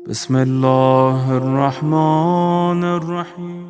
بسم الله الرحمن الرحیم.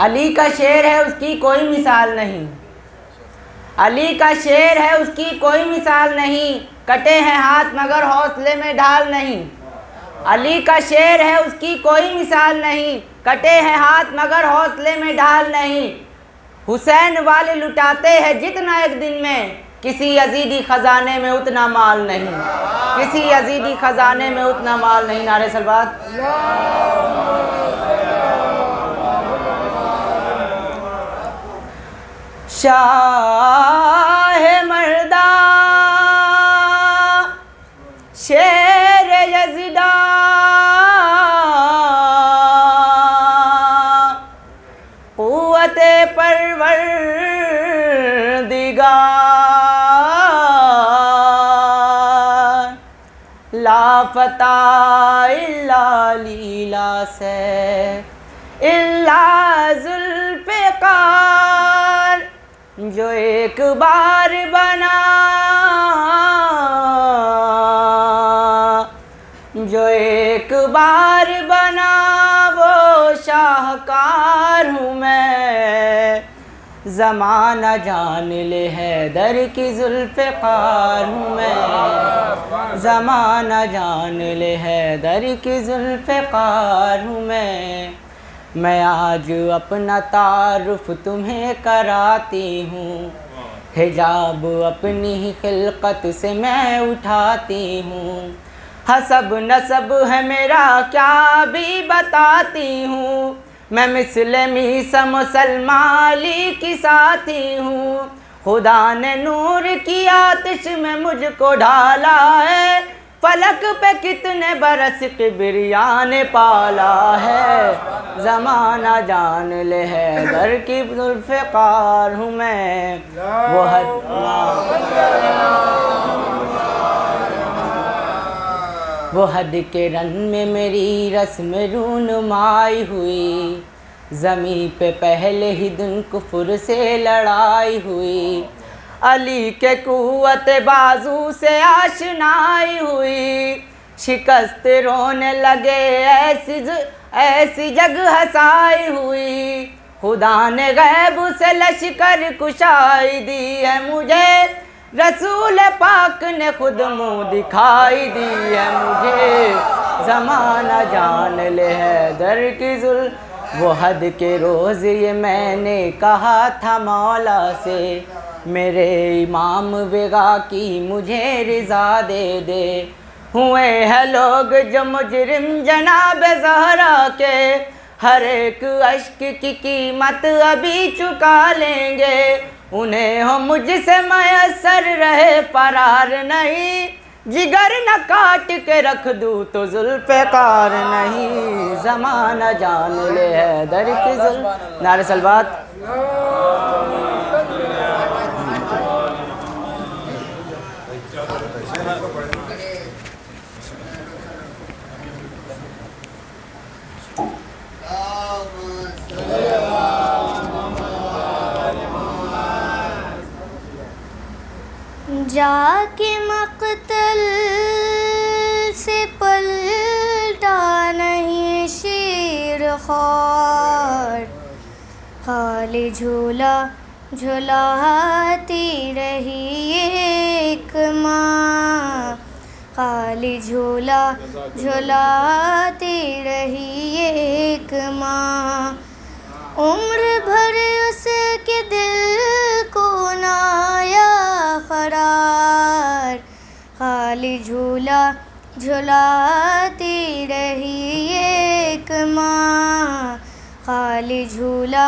علی کا شعر ہے اس کی کوئی مثال نہیں، علی کا شعر ہے اس کی کوئی مثال نہیں، کٹے ہیں ہاتھ مگر حوصلے میں ڈھال نہیں۔ علی کا شعر ہے اس کی کوئی مثال نہیں، کٹے ہیں ہاتھ مگر حوصلے میں ڈھال نہیں۔ حسین والے لٹاتے ہیں جتنا ایک دن میں، کسی یزیدی خزانے میں اتنا مال نہیں، کسی یزیدی خزانے میں اتنا مال نہیں۔ نعرہ صلوات۔ شاہ مردہ شیر یزدہ قوت پروردگار لا فتح الا لیلا سے الا ذوالفقار، جو ایک بار بنا جو ایک بار بنا وہ شاہکار ہوں میں، زمانہ جان لے حیدر کی ذوالفقار ہوں میں، زمانہ جان لے حیدر کی ذوالفقار ہوں میں آج اپنا تعارف تمہیں کراتی ہوں، حجاب اپنی ہی خلقت سے میں اٹھاتی ہوں، حسب نسب ہے میرا کیا بھی بتاتی ہوں، میں مثل میسا مسلمان علی کی ساتھی ہوں، خدا نے نور کی آتش میں مجھ کو ڈالا ہے، فلک پہ کتنے برس کبریاء نے پالا ہے، زمانہ جان لے حیدر کی ذوالفقار ہوں میں، وہ حد کے رن میں میری رسم رونمائی ہوئی، زمین پہ پہلے ہی دن کفر سے لڑائی ہوئی، علی کے قوت بازو سے آشنائی ہوئی، شکست رونے لگے ایسی جگ ہسائی ہوئی، خدا نے غیب سے لشکر کشائی دی ہے مجھے، رسول پاک نے خود منہ دکھائی دی ہے مجھے، زمانہ جان لے حیدر کی وہ حد کے روز یہ میں نے کہا تھا مولا سے، میرے امام بغا کی مجھے رضا دے دے، ہوئے ہیں لوگ جو مجرم جناب زہرا کے، ہر ایک اشک کی قیمت ابھی چکا لیں گے، انہیں ہو مجھ سے میسر رہے فرار نہیں، جگر نہ کاٹ کے رکھ دوں تو ذوالفقار نہیں، زمانہ جان لے حیدر کی نعرہ صلوات۔ جا کے مقتل سے پلٹا نہیں شیر خوار، خالی جھولا جھلاتی رہی ایک ماں، خالی جھولا جھلاتی رہی ایک ماں، عمر بھر اس کے دل کو نہ آیا قرار، خالی جھولا جھلاتی رہی ایک ماں، خالی جھولا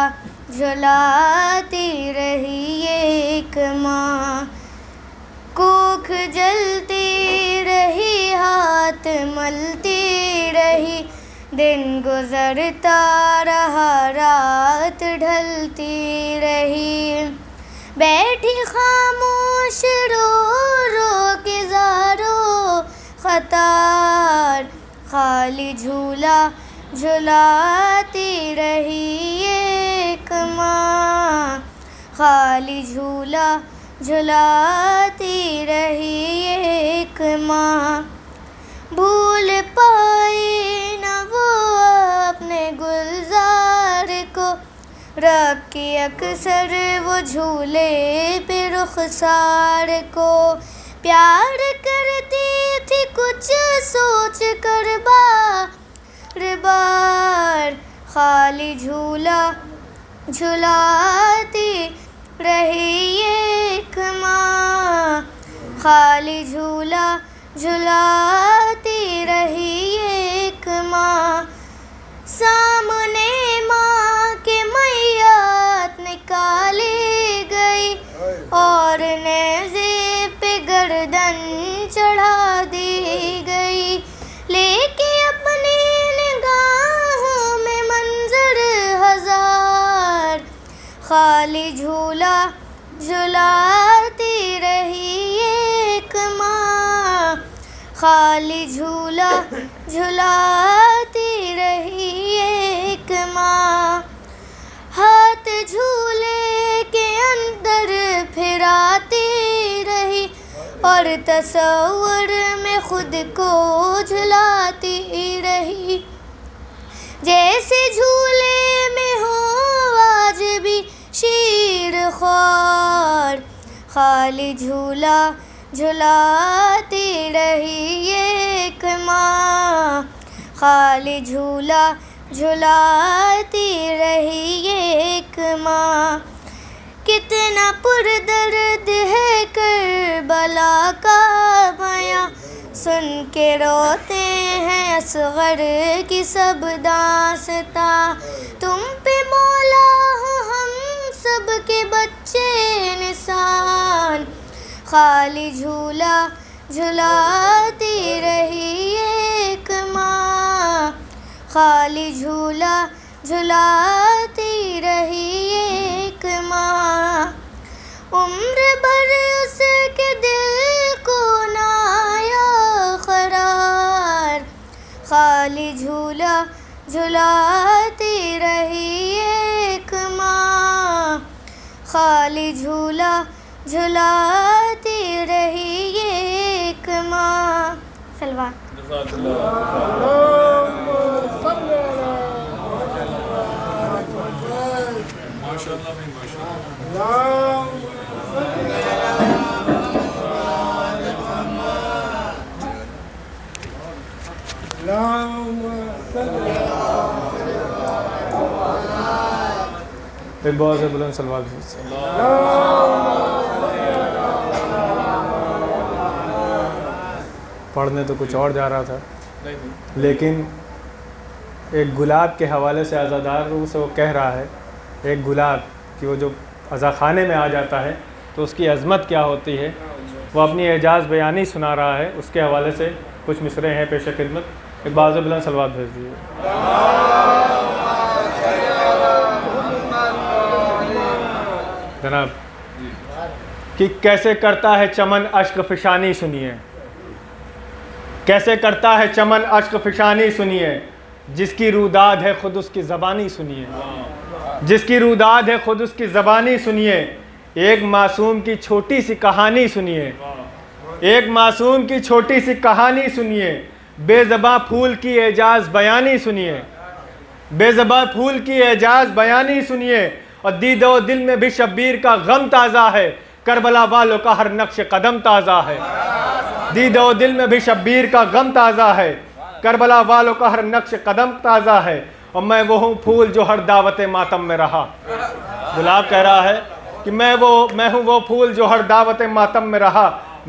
جھلاتی رہی ایک ماں، کوکھ جلتی رہی ہاتھ ملتی رہی، دن گزرتا رہا رات ڈھلتی رہی، بیٹھی خاموش رو رو کے زارو قطار، خالی جھولا جھلاتی رہی ایک ماں، خالی جھولا جھلاتی رہی ایک ماں، بھول پائی نہ وہ اپنے گلزار کو، رب کی اکثر وہ جھولے پہ رخسار کو، پیار کرتی تھی کچھ سوچ کر بار بار، خالی جھولا جھلاتی رہی ایک ماں، خالی جھولا جھلاتی رہی ایک ماں، سامنے ماں کے میات نکالی گئی اور نیزے پہ گردن چڑھا دی گئی، لے کے اپنی نگاہوں میں منظر ہزار، خالی جھولا جھلاتی رہی ایک ماں، خالی جھولا جھلاتی رہی ایک ماں، ہاتھ جھولے کے اندر پھراتی رہی اور تصور میں خود کو جھلاتی رہی، جیسے جھولے میں ہو آج بھی شیر خوار، خالی جھولا جھلاتی رہی ایک ماں، خالی جھولا جھلاتی رہی ایک ماں، کتنا پردرد ہے کربلا کا بیاں، سن کے روتے ہیں اصغر کی سب داستاں، تم پہ مولا ہو ہم سب کے بچے نثار، خالی جھولا جھلاتی رہی ایک ماں، خالی جھولا جھلاتی رہی ایک ماں، عمر بھر اس کے دل کو نہ آیا قرار، خالی جھولا جھلاتی رہی ایک ماں، خالی جھولا جھلاتی رہی ایک ماں۔ سلوات۔ ایک بہت سے بلند سلوات۔ پڑھنے تو کچھ اور جا رہا تھا، لیکن ایک گلاب کے حوالے سے عزادار روح سے وہ کہہ رہا ہے، ایک گلاب کہ وہ جو عزا خانے میں آ جاتا ہے تو اس کی عظمت کیا ہوتی ہے، وہ اپنی اعجاز بیانی سنا رہا ہے، اس کے حوالے سے کچھ مصرعے ہیں پیش خدمت۔ ایک باز بلند سلوات بھیج دیجیے۔ جناب کہ کیسے کرتا ہے چمن اشک فشانی سنیے، کیسے کرتا ہے چمن اشک فشانی سنیے، جس کی روداد ہے خود اس کی زبانی سنیے، جس کی روداد ہے خود اس کی زبانی سنیے، ایک معصوم کی چھوٹی سی کہانی سنیے، ایک معصوم کی چھوٹی سی کہانی سنیے، بے زباں پھول کی اعجاز بیانی سنیے، بے زباں پھول کی اعجاز بیانی سنیے، اور دید و دل میں بھی شبیر کا غم تازہ ہے، کربلا والوں کا ہر نقش قدم تازہ ہے، دید و دل میں بھی شبیر کا غم تازہ ہے، کربلا والوں کا ہر نقش قدم تازہ ہے، اور میں وہ ہوں پھول جو ہر دعوت ماتم میں رہا۔ گلاب کہہ رہا ہے کہ میں ہوں وہ پھول جو ہر دعوت ماتم میں رہا،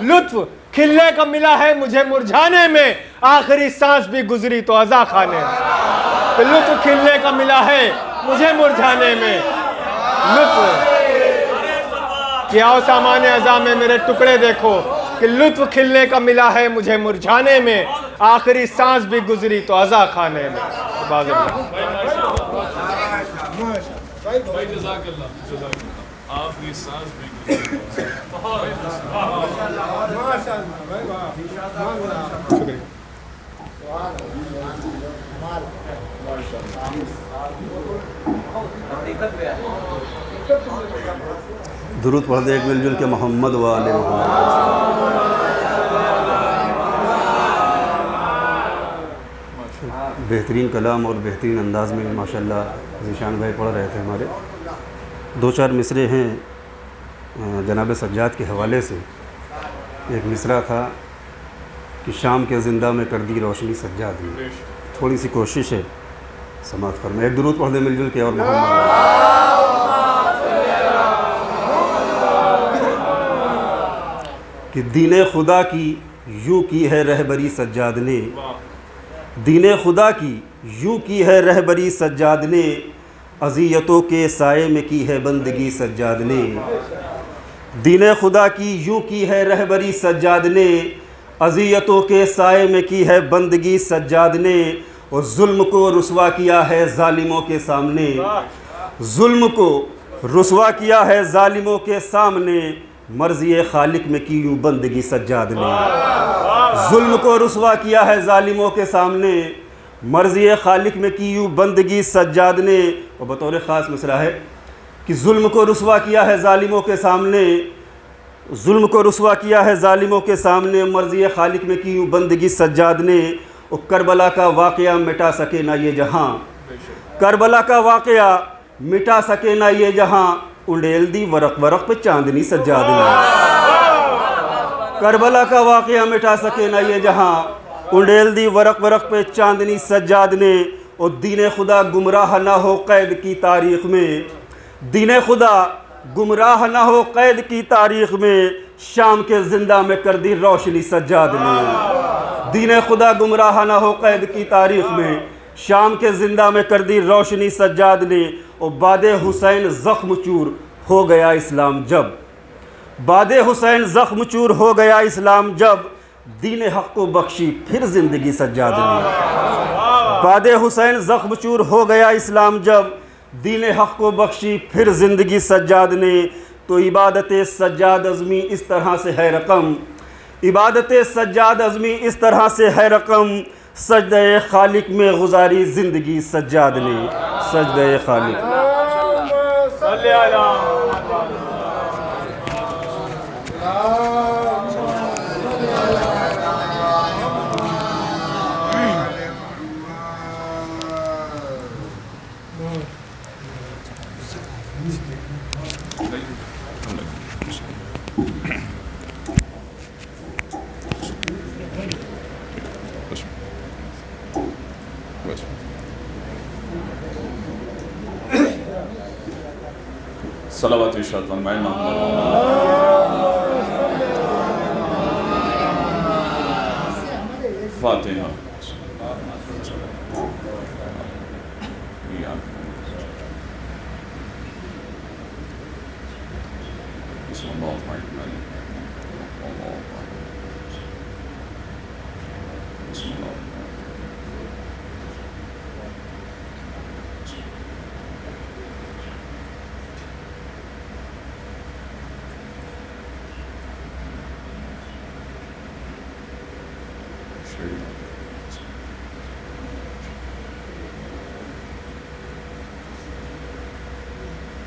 لطف کھلنے کا ملا ہے مجھے مرجھانے میں، آخری سانس بھی گزری تو عزا خانے میں۔ لطف کھلنے کا ملا ہے مجھے مرجھانے میں، لطف کہ آؤ سامان عزا میں میرے ٹکڑے دیکھو، کہ لطف کھلنے کا ملا ہے مجھے مرجھانے میں، آخری سانس بھی گزری تو عزا خانے میں۔ باز اللہ آخری سانس بھی درود پڑھ دے ایک مل جل کے محمد و آل محمد۔ بہترین کلام اور بہترین انداز میں ماشاءاللہ ذیشان بھائی پڑھ رہے تھے ہمارے۔ دو چار مصرے ہیں جناب سجاد کے حوالے سے۔ ایک مصرع تھا کہ شام کے زندہ میں کر دی روشنی سجاد نے، تھوڑی سی کوشش ہے سماعت فرمائیں۔ ایک درود پڑھ دے مل جل کے اور محمد۔ کہ دین خدا کی یوں کی ہے رہبری سجاد نے، دین خدا کی یوں کی ہے رہبری سجاد نے، اذیتوں کے سائے میں کی ہے بندگی سجاد نے۔ دین خدا کی یوں کی ہے رہبری سجاد نے، اذیتوں کے سائے میں کی ہے بندگی سجاد نے، اور ظلم کو رسوا کیا ہے ظالموں کے سامنے، ظلم کو رسوا کیا ہے ظالموں کے سامنے، مرضی خالق میں کی یوں بندگی سجاد نے۔ ظلم کو رسوا کیا ہے ظالموں کے سامنے، مرضی خالق میں کی یوں بندگی سجاد نے۔ اور بطور خاص مصرع ہے کہ ظلم کو رسوا کیا ہے ظالموں کے سامنے، ظلم کو رسوا کیا ہے ظالموں کے سامنے، مرضی خالق میں کی یوں بندگی سجاد نے۔ اور کربلا کا واقعہ مٹا سکے نہ یہ جہاں، کربلا کا واقعہ مٹا سکے نہ یہ جہاں، انڈیل دی ورق ورق پہ چاندنی سجاد نے۔ کربلا کا واقعہ مٹا سکے نہ یہ جہاں، انڈیل دی ورق ورق پہ چاندنی سجاد نے۔ اور دین خدا گمراہ نہ ہو قید کی تاریخ میں، دین خدا گمراہ نہ ہو قید کی تاریخ میں، شام کے زندہ میں کر دی روشنی سجاد نے۔ دین خدا گمراہ نہ ہو قید کی تاریخ میں، شام کے زندہ میں کر دی روشنی سجاد نے۔ اور باد حسین زخم چور ہو گیا اسلام جب، باد حسین زخم چور ہو گیا اسلام جب، دین حق کو بخشی پھر زندگی سجاد نے۔ باد حسین زخم چور ہو گیا اسلام جب، دین حق کو بخشی پھر زندگی سجاد نے۔ تو عبادت سجاد ازمی اس طرح سے ہے رقم، عبادت سجاد ازمی اس طرح سے ہے رقم، سجدہ خالق میں گزاری زندگی سجاد نے، سجدہ خالق۔ صلی اللہ صلوات ارشاد فرمائیں محمد فاتحہ۔ بسم اللہ الرحمن الرحیم۔ بسم اللہ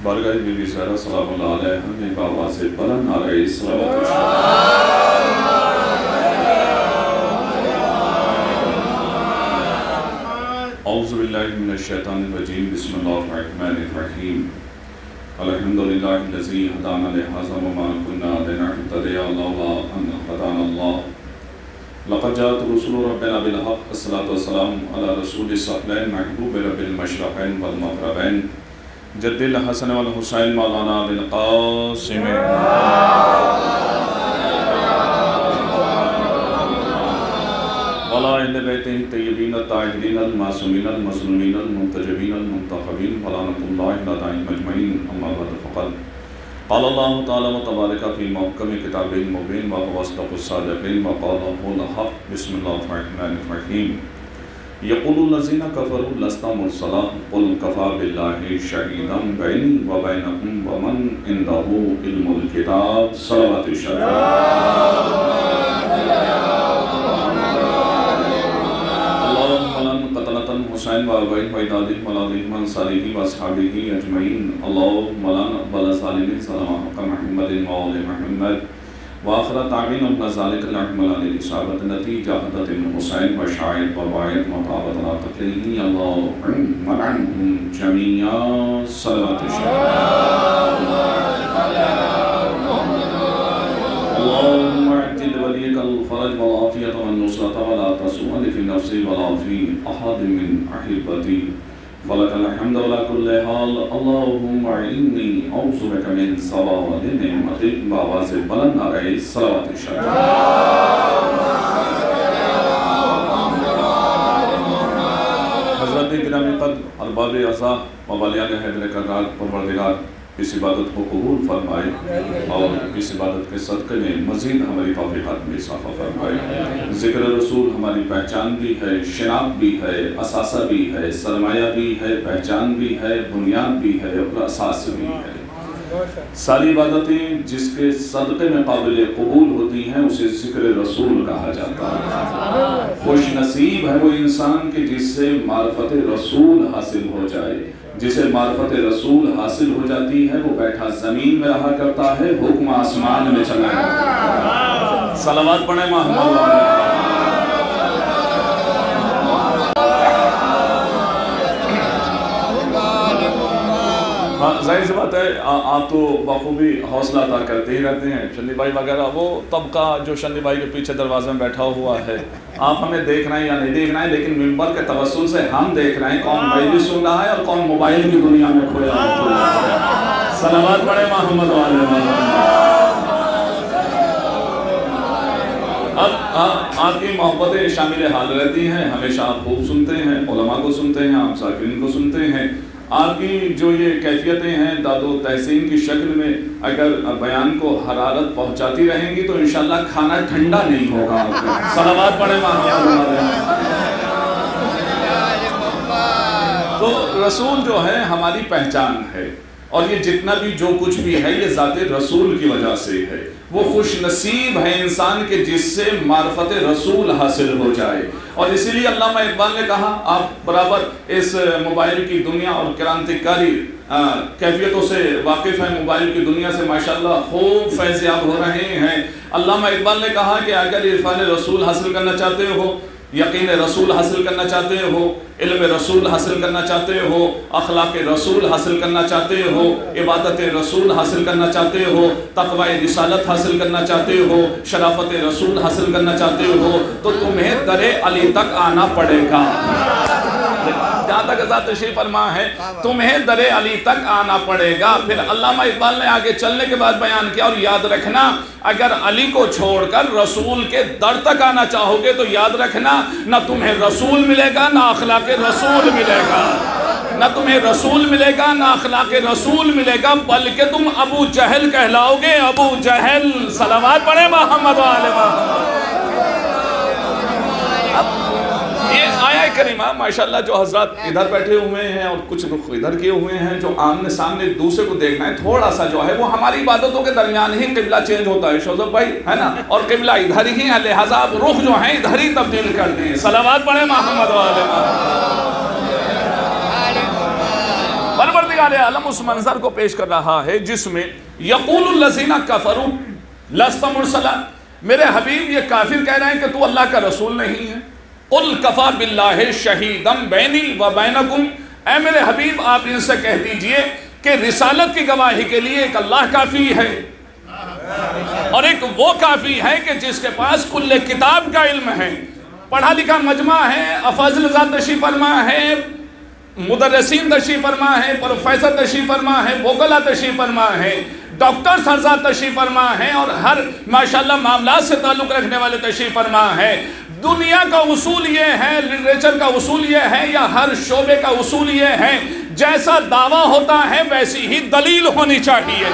بارگاہ بی سارہ سلام اللہ علیہ ہمیں بابا سے بلند علیہ السلام۔ اعوذ باللہ من الشیطان الرجیم، بسم اللہ الرحمن الرحیم۔ الحمدللہ الذی ہدانا لہذا وما كنا لنهتدی لولا ان ہدانا اللہ۔ لقد جاءت رسول ربنا بالحق، الصلاة والسلام على رسول الثقلین محبوب رب المشرقین والمغربین، جد الحسن والحسین مولانا بالقاسم۔ الطاهرين المعصومين المظلومين المنتجبين المنتخبين ولعنة الله عليهم أجمعين أما بعد فقد قال الله تعالى وتبارك في محكم كتابه المبين وهو أصدق الصادقين وقال هو الحق بسم الله الرحمن الرحيم يقول الذين كفروا لست مرسلا قل كفى بالله شهيدا بيني وبينكم ومن عنده علم الكتاب صلوات اللهم لن قتلة الحسين وأبيه وإدادهم ولادهم أنصاره وأصحابه أجمعين اللهم لن أقبل ظالمين سلام حق محمد وآل محمد وآخر تعبين ابن ذلك الأحمل عن الإصابة التي جاهدت ابن حسين وشاعر وباعد وطابت على تقليه اللهم عنهم جميعا صلوات اللهم اعجل وليك الفرج والعافية والنصرة ولا تسوء في نفسي ولا في أحد من أحبتي فلك الحمد على كل حال اللهم إني أعوذ بك من زوال نعمتك وعذاب بلند عليه صلوات حضرت گرامی قدر ارباب اعضاء وولیان حیدر کرار پروردگار اس عبادت کو قبول فرمائے اور اس عبادت کے صدقے میں مزید ہماری توفیقات میں اضافہ فرمائے ذکر رسول ہماری پہچان بھی ہے شناخت بھی ہے اثاثہ بھی ہے سرمایہ بھی ہے پہچان بھی ہے بنیاد بھی ہے اور اساس بھی ہے ساری عبادتیں جس کے صدقے میں قابل قبول ہوتی ہیں اسے ذکر رسول کہا جاتا ہے خوش نصیب ہے وہ انسان کہ جس سے معرفت رسول حاصل ہو جائے جسے معرفت رسول حاصل ہو جاتی ہے وہ بیٹھا زمین میں رہا کرتا ہے حکم آسمان میں چلا کرتا ہے صلوات پڑھیں محمد ظاہر سی بات ہے آپ تو بخوبی حوصلہ عطا کرتے ہی رہتے ہیں شنی بھائی وغیرہ وہ طبقہ جو شنی بھائی کے پیچھے دروازے میں بیٹھا ہوا ہے آپ ہمیں دیکھ رہے ہیں یا نہیں دیکھ رہے ہیں لیکن منبر کے توسل سے ہم دیکھ رہے ہیں کون مجلس سن رہا ہے اور کون موبائل کی دنیا میں کھویا ہے صلوات پڑھیں محمد والے اب آپ کی محبتیں شامل حال رہتی ہیں ہمیشہ آپ خوب سنتے ہیں علماء کو سنتے ہیں آپ ساکرین کو سنتے ہیں آپ کی جو یہ کیفیتیں ہیں داد و تحسین کی شکل میں اگر بیان کو حرارت پہنچاتی رہیں گی تو انشاءاللہ کھانا ٹھنڈا نہیں ہوگا صلوات پڑھیں تو رسول جو ہے ہماری پہچان ہے اور یہ جتنا بھی جو کچھ بھی ہے یہ ذات رسول کی وجہ سے ہے وہ خوش نصیب ہے انسان کے جس سے معرفت رسول حاصل ہو جائے اور اسی لیے علامہ اقبال نے کہا آپ برابر اس موبائل کی دنیا اور کرانتیکاری کیفیتوں سے واقف ہیں موبائل کی دنیا سے ماشاءاللہ خوب فیضیاب ہو رہے ہیں علامہ اقبال نے کہا کہ اگر عرفان رسول حاصل کرنا چاہتے ہو یقین رسول حاصل کرنا چاہتے ہو علم رسول حاصل کرنا چاہتے ہو اخلاق رسول حاصل کرنا چاہتے ہو عبادت رسول حاصل کرنا چاہتے ہو تقوی رسالت حاصل کرنا چاہتے ہو شرافت رسول حاصل کرنا چاہتے ہو تو تمہیں در علی تک آنا پڑے گا جہاں تک ذات تشریف فرما ہے تمہیں در علی تک آنا پڑے گا پھر علامہ اقبال نے آگے چلنے کے بعد بیان کیا اور یاد رکھنا اگر علی کو چھوڑ کر رسول کے در تک آنا چاہو گے تو یاد رکھنا نہ تمہیں رسول ملے گا نہ اخلاق رسول ملے گا نہ تمہیں رسول ملے گا نہ اخلاق رسول ملے گا بلکہ تم ابو جہل کہلاؤ گے ابو جہل صلوات پڑھیں محمد و آل محمد یہ آیہ کریمہ ماشاءاللہ جو حضرات ادھر بیٹھے ہوئے ہیں اور کچھ رخ ادھر کیے ہوئے ہیں جو آمنے سامنے دوسرے کو دیکھنا ہے تھوڑا سا جو ہے وہ ہماری عبادتوں کے درمیان ہی قبلہ چینج ہوتا ہے شوزب بھائی ہے نا اور قبلہ ادھر ہی ہے لہٰذا آپ رخ جو ہیں ادھر ہی تبدیل کر دیں صلوات پڑھیں محمد و آل محمد پروردگار عالم اس منظر کو پیش کر رہا ہے جس میں یقول الذین کفروا لست مرسلا میرے حبیب یہ کافر کہہ رہے ہیں کہ تو اللہ کا رسول نہیں ہے قل کفا باللہ شہیدا بینی و بینکم اے میرے حبیب آپ ان سے کہہ دیجئے کہ رسالت کی گواہی کے لیے ایک اللہ کافی ہے اور ایک وہ کافی ہے کہ جس کے پاس کل کتاب کا علم ہے پڑھا لکھا مجمع ہے افاضل ذات تشریف فرما ہے مدرسین تشریف فرما ہے پروفیسر تشریف فرما ہے وکلا تشریف فرما ہے ڈاکٹر حضرات تشریف فرما ہے اور ہر ماشاءاللہ معاملات سے تعلق رکھنے والے تشریف فرما ہے دنیا کا اصول یہ ہے، لٹریچر کا اصول یہ ہے، یا ہر شعبے کا اصول یہ ہے، جیسا دعویٰ ہوتا ہے ویسی ہی دلیل ہونی چاہیے،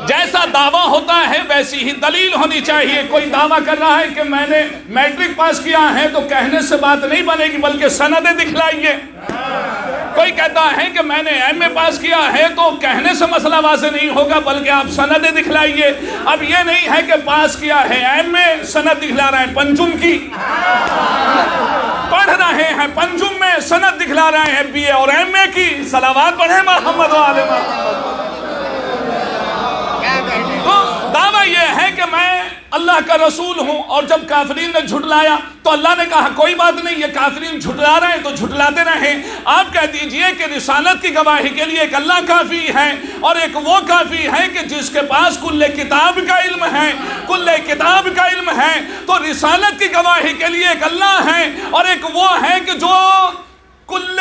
جیسا دعویٰ ہوتا ہے ویسی ہی دلیل ہونی چاہیے۔ کوئی دعویٰ کر رہا ہے کہ میں نے میٹرک پاس کیا ہے تو کہنے سے بات نہیں بنے گی، بلکہ سندیں دکھلائیے۔ کوئی کہتا ہے کہ میں نے ایم اے پاس کیا ہے تو کہنے سے مسئلہ واضح نہیں ہوگا، بلکہ آپ سندیں دکھلائیے۔ اب یہ نہیں ہے کہ پاس کیا ہے ایم اے، سند دکھلا رہے ہیں پنجم کی، پڑھ رہے ہیں پنجم میں، سند دکھلا رہے ہیں بی اے اور ایم اے کی۔ صلوات پڑھیں محمد و آل محمد۔ تو دعویٰ یہ ہے کہ میں اللہ کا رسول ہوں، اور جب کافرین نے جھٹلایا تو اللہ نے کہا کوئی بات نہیں، یہ کافرین جھٹلا رہے ہیں تو جھٹلاتے رہیں، آپ کہہ دیجئے کہ رسالت کی گواہی کے لیے ایک اللہ کافی ہے، اور ایک وہ کافی ہے کہ جس کے پاس کل کتاب کا علم ہے، کل کتاب کا علم ہے۔ تو رسالت کی گواہی کے لیے ایک اللہ ہے، اور ایک وہ ہے کہ جو کل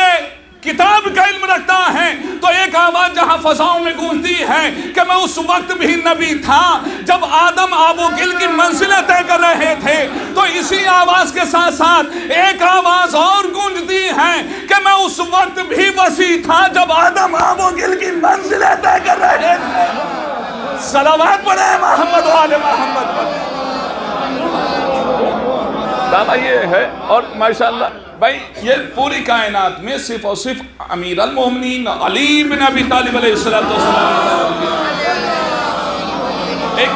کتاب کا علم رکھتا ہے۔ تو ایک آواز جہاں فضاؤں میں گونجتی ہے کہ میں اس وقت بھی نبی تھا جب آدم آب و گل کی منزلیں طے کر رہے تھے، تو اسی آواز کے ساتھ ساتھ ایک آواز اور گونجتی ہے کہ میں اس وقت بھی وسیع تھا جب آدم آب و گل کی منزلیں طے کر رہے تھے۔ صلوات پڑھیں محمد و آل محمد پر۔ دعویٰ یہ ہے، اور ماشاءاللہ بھائی یہ پوری کائنات میں صرف اور صرف امیر المومنین علی بن ابی طالب علیہ السلام ایک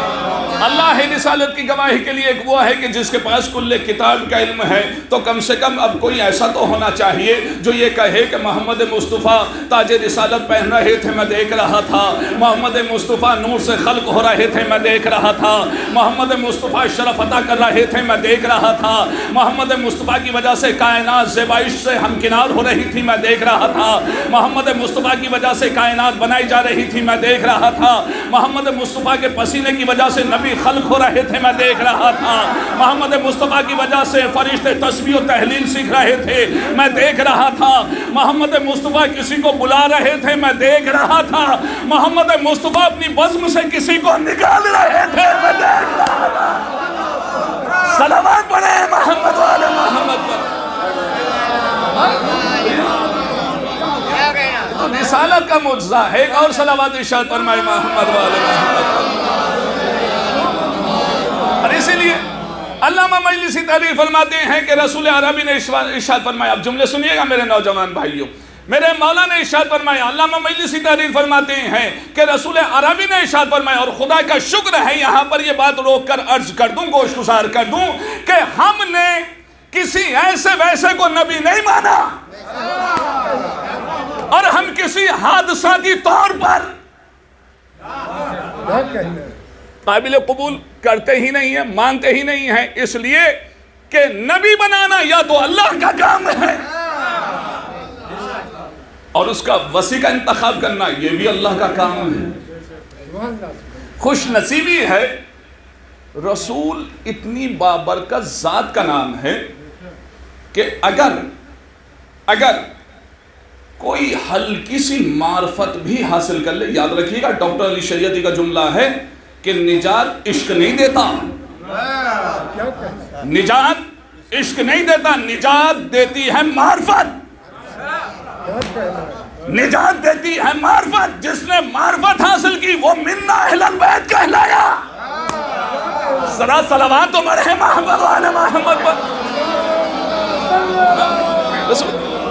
اللہ رسالت کی گواہی کے لیے ایک وہ ہے کہ جس کے پاس کل کتاب کا علم ہے۔ تو کم سے کم اب کوئی ایسا تو ہونا چاہیے جو یہ کہے کہ محمد مصطفیٰ تاج رسالت پہن رہے تھے، میں دیکھ رہا تھا، محمد مصطفیٰ نور سے خلق ہو رہے تھے، میں دیکھ رہا تھا، محمد مصطفیٰ شرف عطا کر رہے تھے، میں دیکھ رہا تھا، محمد مصطفیٰ کی وجہ سے کائنات زیبائش سے ہمکنار ہو رہی تھی، میں دیکھ رہا تھا، محمد مصطفیٰ کی وجہ سے کائنات بنائی جا رہی تھی، میں دیکھ رہا تھا، محمد مصطفیٰ کے پسینے کی وجہ سے نبی خلق ہو رہے تھے، میں دیکھ رہا تھا، محمد مصطفیٰ کی وجہ سے فرشتے تسبیح و تحلیل سیکھ رہے تھے، میں دیکھ رہا تھا، محمد مصطفیٰ کسی کو بلا رہے تھے، میں دیکھ رہا تھا، محمد مصطفیٰ اپنی بزم سے کسی کو نکال رہے تھے، میں دیکھ رہا تھا۔ صلوات پڑھیں محمد و آل محمد پر۔ تو رسالت کا معجزہ ہے، ایک اور صلوات ارشاد فرمائے محمد و آل محمد پر۔ اور اسی لیے علامہ مجلسی تحریر فرماتے ہیں کہ رسول عربی نے ارشاد فرمایا، اب جملے سنیے گا میرے نوجوان بھائیوں، میرے مولا نے ارشاد فرمایا، علامہ مجلسی تحریر فرماتے ہیں کہ رسول عربی نے ارشاد فرمایا، اور خدا کا شکر ہے یہاں پر یہ بات روک کر عرض کر دوں، گوش گزار کر دوں کہ ہم نے کسی ایسے ویسے کو نبی نہیں مانا، اور ہم کسی حادثاتی طور پر قابل قبول کرتے ہی نہیں ہیں، مانتے ہی نہیں ہیں، اس لیے کہ نبی بنانا یا تو اللہ کا کام ہے، اور اس کا وسیع کا انتخاب کرنا یہ بھی اللہ کا کام ہے۔ خوش نصیبی ہے، رسول اتنی بابرکت ذات کا نام ہے کہ اگر کوئی ہلکی سی معرفت بھی حاصل کر لے، یاد رکھیے گا ڈاکٹر علی شریعتی کا جملہ ہے کہ نجات عشق نہیں دیتا، نجات عشق نہیں دیتا، نجات دیتی ہے معرفت، نجات دیتی ہے معرفت۔ جس نے معرفت حاصل کی وہ منا اہل البیت کہلایا۔ ذرا صلوات تو پڑھیں محمد و آل محمد پر۔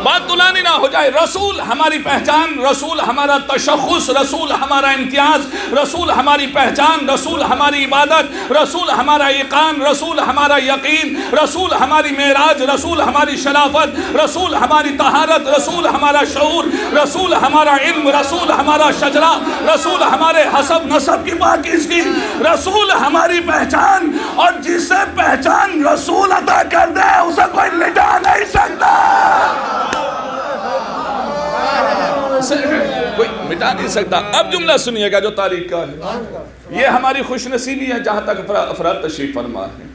بات طولانی نہ ہو جائے، رسول ہماری پہچان، رسول ہمارا تشخص، رسول ہمارا امتیاز، رسول ہماری پہچان، رسول ہماری عبادت، رسول ہمارا ایقان، رسول ہمارا یقین، رسول ہماری معراج، رسول ہماری شرافت، رسول ہماری طہارت، رسول ہمارا شعور، رسول ہمارا علم، رسول ہمارا شجرہ، رسول ہمارے حسب نسب کی پاکیزگی، رسول ہماری پہچان، اور جسے پہچان رسول عطا کر دے اسے کوئی لٹا نہیں سکتا، کوئی مٹا نہیں سکتا۔ اب جملہ سنیے گا جو تاریخ کا ہے، یہ ہماری خوش نصیبی ہے جہاں تک افراد تشریف فرما ہے،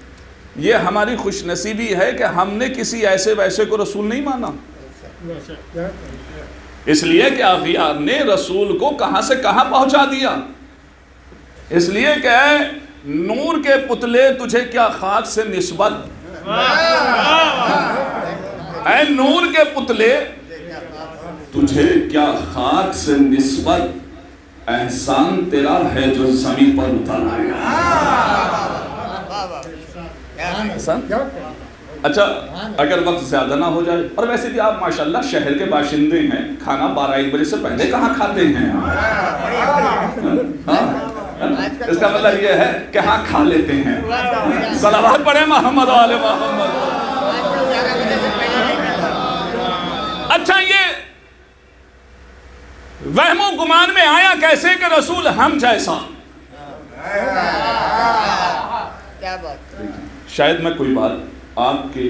یہ ہماری خوش نصیبی ہے کہ ہم نے کسی ایسے ویسے کو رسول نہیں مانا، اس لیے کہ اغیار نے رسول کو کہاں سے کہاں پہنچا دیا، اس لیے کہ نور کے پتلے تجھے کیا خاک سے نسبت، اے نور کے پتلے تجھے کیا خاک سے نسبت، احسان تیرا ہے جو زمین پر اتر آیا۔ اچھا اگر وقت زیادہ نہ ہو جائے، اور ویسے بھی آپ ماشاءاللہ شہر کے باشندے ہیں، کھانا 12-1 بجے سے پہلے کہاں کھاتے ہیں؟ اس کا مطلب یہ ہے کہ ہاں کھا لیتے ہیں۔ صلوات پڑھیں محمد و آل محمد۔ اچھا یہ وہم و گمان میں آیا کیسے کہ رسول ہم جیسا؟ شاید میں کوئی بات آپ کے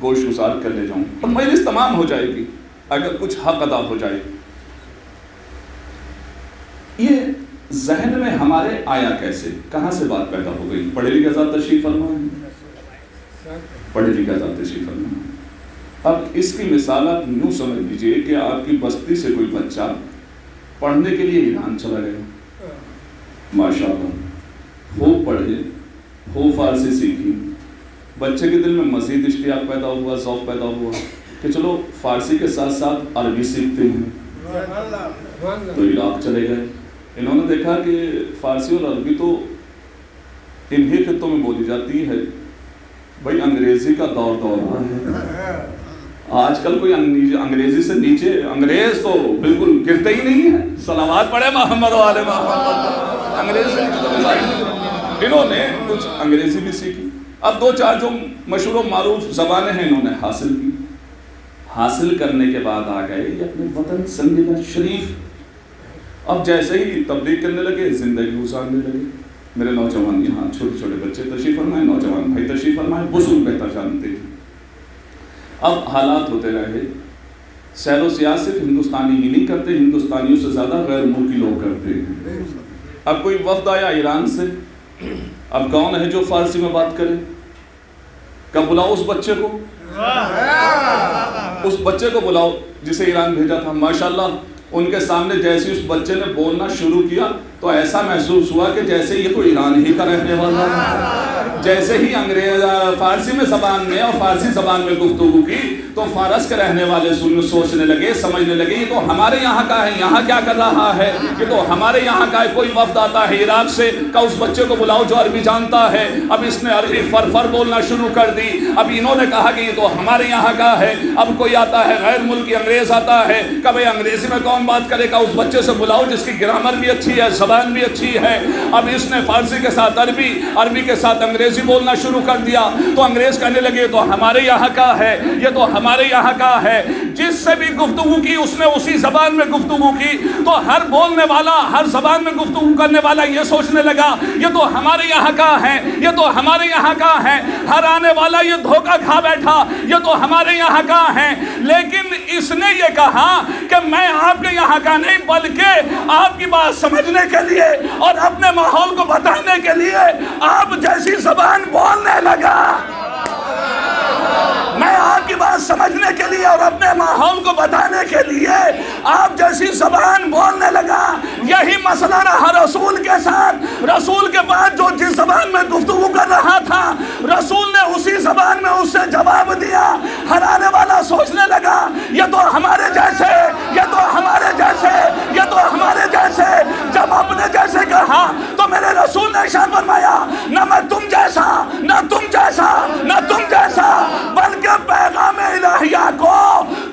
گوش گزار کر لے جاؤں اور مجلس تمام ہو جائے گی اگر کچھ حق ادا ہو جائے۔ یہ ذہن میں ہمارے آیا کیسے، کہاں سے بات پیدا ہو گئی؟ پڑھے لکھے ذات تشریف فرمائیں، پڑھے لکھے ذات تشریف فرمائیں۔ اب اس کی مثال آپ یوں سمجھ لیجئے کہ آپ کی بستی سے کوئی بچہ پڑھنے کے لیے ایران چلا گیا، ماشاءاللہ خوب پڑھے، خوب فارسی سیکھی، بچے کے دل میں مزید اشتیاق پیدا ہوا، ذوق پیدا ہوا کہ چلو فارسی کے ساتھ ساتھ عربی سیکھتے ہیں، تو عراق چلے گئے۔ انہوں نے دیکھا کہ فارسی اور عربی تو انہی خطوں میں بولی جاتی ہے، بھائی انگریزی کا دور رہا ہے، آج کل کوئی انگریزی سے نیچے، انگریز تو بالکل گرتے ہی نہیں ہے۔ صلوات پڑھے محمد و آل محمد۔ انگریز سے نیچے تو نہیں۔ انہوں نے کچھ انگریزی بھی سیکھی، اب 2-4 جو مشہور و معروف زبانیں ہیں انہوں نے حاصل کی۔ حاصل کرنے کے بعد آ گئے یہ اپنے وطن سنجیدہ شریف۔ اب جیسے ہی تبلیغ کرنے لگے، زندگی گزارنے لگے۔ میرے نوجوان یہاں چھوٹے چھوٹے بچے تشریف فرمائے، نوجوان بھائی تشریف فرمائے، بزرگ بہتر جانتے ہیں۔ اب حالات ہوتے رہے، سیر و سیاح صرف ہندوستانی ہی نہیں کرتے، ہندوستانیوں سے زیادہ غیر ملکی لوگ کرتے ہیں۔ اب کوئی وفد آیا ایران سے، اب کون ہے جو فارسی میں بات کرے؟ کب بلاؤ اس بچے کو، اس بچے کو بلاؤ جسے ایران بھیجا تھا۔ ماشاءاللہ ان کے سامنے جیسے اس بچے نے بولنا شروع کیا تو ایسا محسوس ہوا کہ جیسے یہ تو ایران ہی کا رہنے والا ہے۔ جیسے ہی انگریز فارسی میں زبان میں اور فارسی زبان میں گفتگو کی تو فارس کے رہنے والے سوچنے لگے، سمجھنے لگے یہ تو ہمارے یہاں کا ہے، یہاں کیا کر رہا ہے، یہ تو ہمارے یہاں کا ہے۔ کوئی وفد آتا ہے عراق سے، کہ اس بچے کو بلاؤ جو عربی جانتا ہے۔ اب اس نے عربی فر بولنا شروع کر دی۔ اب انہوں نے کہا کہ یہ تو ہمارے یہاں کا ہے۔ اب کوئی آتا ہے غیر ملکی انگریز آتا ہے، کہ بھئی انگریزی میں کون بات کرے گا، اس بچے سے بلاؤ جس کی گرامر بھی اچھی ہے، زبان بھی اچھی ہے۔ اب اس نے فارسی کے ساتھ عربی، عربی کے ساتھ انگریزی بولنا شروع کر دیا تو انگریز کہنے لگے یہ تو ہمارے یہاں کا ہے، یہ تو ہمارے یہاں کا ہے۔ جس سے بھی گفتگو کی اس نے اسی زبان میں گفتگو کی تو ہر بولنے والا، ہر زبان میں گفتگو کرنے والا یہ سوچنے لگا یہ تو ہمارے یہاں کا ہے، یہ تو ہمارے یہاں کا ہے۔ ہر آنے والا یہ دھوکہ کھا بیٹھا یہ تو ہمارے یہاں کا ہے۔ لیکن اس نے یہ کہا کہ میں آپ کے یہاں کا نہیں بلکہ آپ کی بات سمجھنے کے لیے اور اپنے ماحول کو بتانے کے لیے آپ جیسی زبان بولنے لگا۔ میں آپ کی بات سمجھنے کے لیے اور اپنے ماحول کو بتانے کے لیے آپ جیسی زبان بولنے لگا۔ یہی مسئلہ رہا رسول کے ساتھ۔ رسول کے بعد جو جس زبان میں گفتگو کر رہا تھا رسول نے اسی زبان میں اس سے جواب دیا۔ ہر آنے والا سوچنے لگا یہ تو ہمارے جیسے، یہ تو ہمارے جیسے، یہ تو ہمارے جیسے۔ جب اپنے جیسے کہا تو میرے رسول نے ارشاد فرمایا نہ میں تم جیسا، نہ تم جیسا، نہ تم جیسا، بلکہ پیغام الہیہ کو